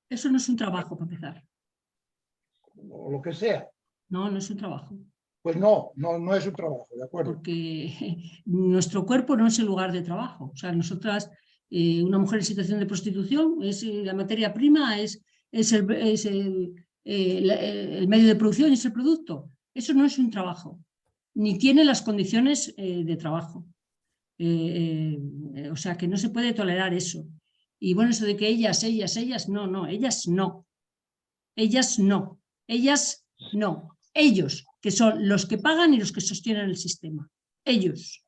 Eso no es un trabajo, para empezar. O lo que sea. No, no es un trabajo. Pues no es un trabajo, ¿de acuerdo? Porque nuestro cuerpo no es el lugar de trabajo. O sea, nosotras, una mujer en situación de prostitución, la materia prima es el medio de producción, es el producto. Eso no es un trabajo, ni tiene las condiciones de trabajo. O sea, que no se puede tolerar eso. Y bueno, eso de que ellas, no, ellas no. Ellas no. Ellas no. Ellos, que son los que pagan y los que sostienen el sistema. Ellos.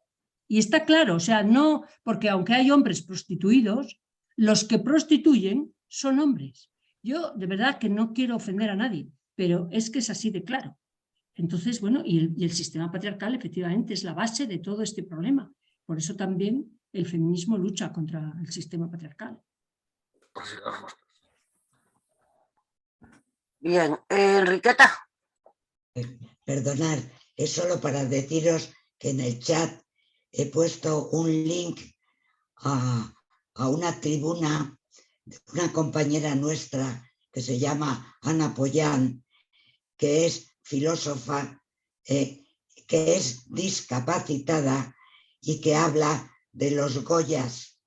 Y está claro, o sea, no, porque aunque hay hombres prostituidos, los que prostituyen son hombres. Yo de verdad que no quiero ofender a nadie, pero es que es así de claro. Entonces, bueno, y el sistema patriarcal efectivamente es la base de todo este problema. Por eso también el feminismo lucha contra el sistema patriarcal. Bien, Enriqueta. Perdonad, es solo para deciros que en el chat he puesto un link a una tribuna de una compañera nuestra que se llama Ana Pollán, que es filósofa, que es discapacitada y que habla de los Goyas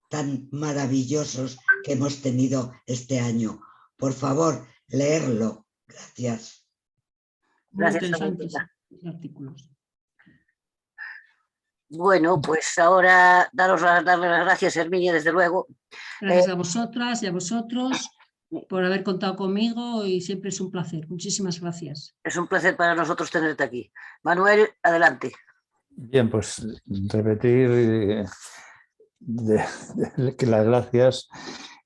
tan maravillosos que hemos tenido este año. Por favor, leerlo, Gracias. Muy Gracias, interesantes Agustina. los artículos. Bueno, pues ahora darle las gracias, Herminia, desde luego. Gracias a vosotras y a vosotros por haber contado conmigo y siempre es un placer. Muchísimas gracias. Es un placer para nosotros tenerte aquí. Manuel, adelante. Bien, pues repetir que las gracias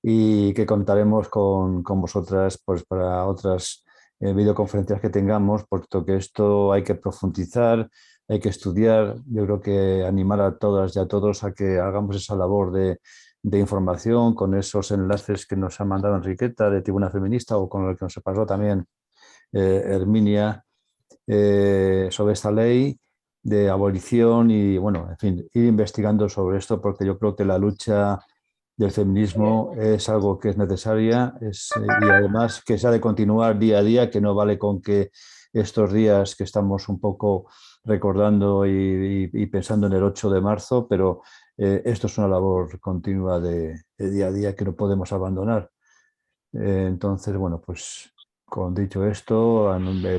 y que contaremos con vosotras pues, para otras videoconferencias que tengamos, puesto que esto hay que profundizar, hay que estudiar. Yo creo que animar a todas y a todos a que hagamos esa labor de información con esos enlaces que nos ha mandado Enriqueta de Tribuna Feminista o con el que nos pasó también Herminia sobre esta ley de abolición y, bueno, en fin, ir investigando sobre esto porque yo creo que la lucha del feminismo es algo que es necesaria y además que se ha de continuar día a día, que no vale con que estos días que estamos un poco recordando y pensando en el 8 de marzo, pero esto es una labor continua de día a día que no podemos abandonar. Entonces, bueno, pues con dicho esto,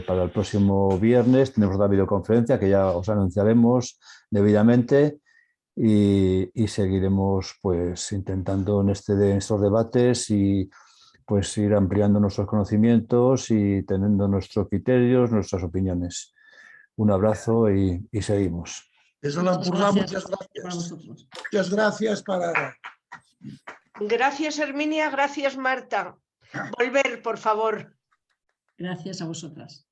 para el próximo viernes tenemos una videoconferencia que ya os anunciaremos debidamente y seguiremos pues intentando en estos debates y pues ir ampliando nuestros conocimientos y teniendo nuestros criterios, nuestras opiniones. Un abrazo y seguimos. Desde l'Empordà, Gracias muchas para gracias. vosotros. Muchas gracias para... Gracias, Herminia. Gracias, Marta. Volver, por favor. Gracias a vosotras.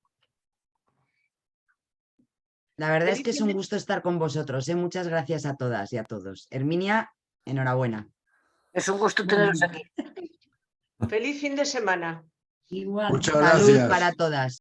La verdad es que Feliz es un fin de- gusto estar con vosotros. Muchas gracias a todas y a todos. Herminia, enhorabuena. Es un gusto teneros aquí. Feliz fin de semana. Igual. Muchas Salud gracias. para todas.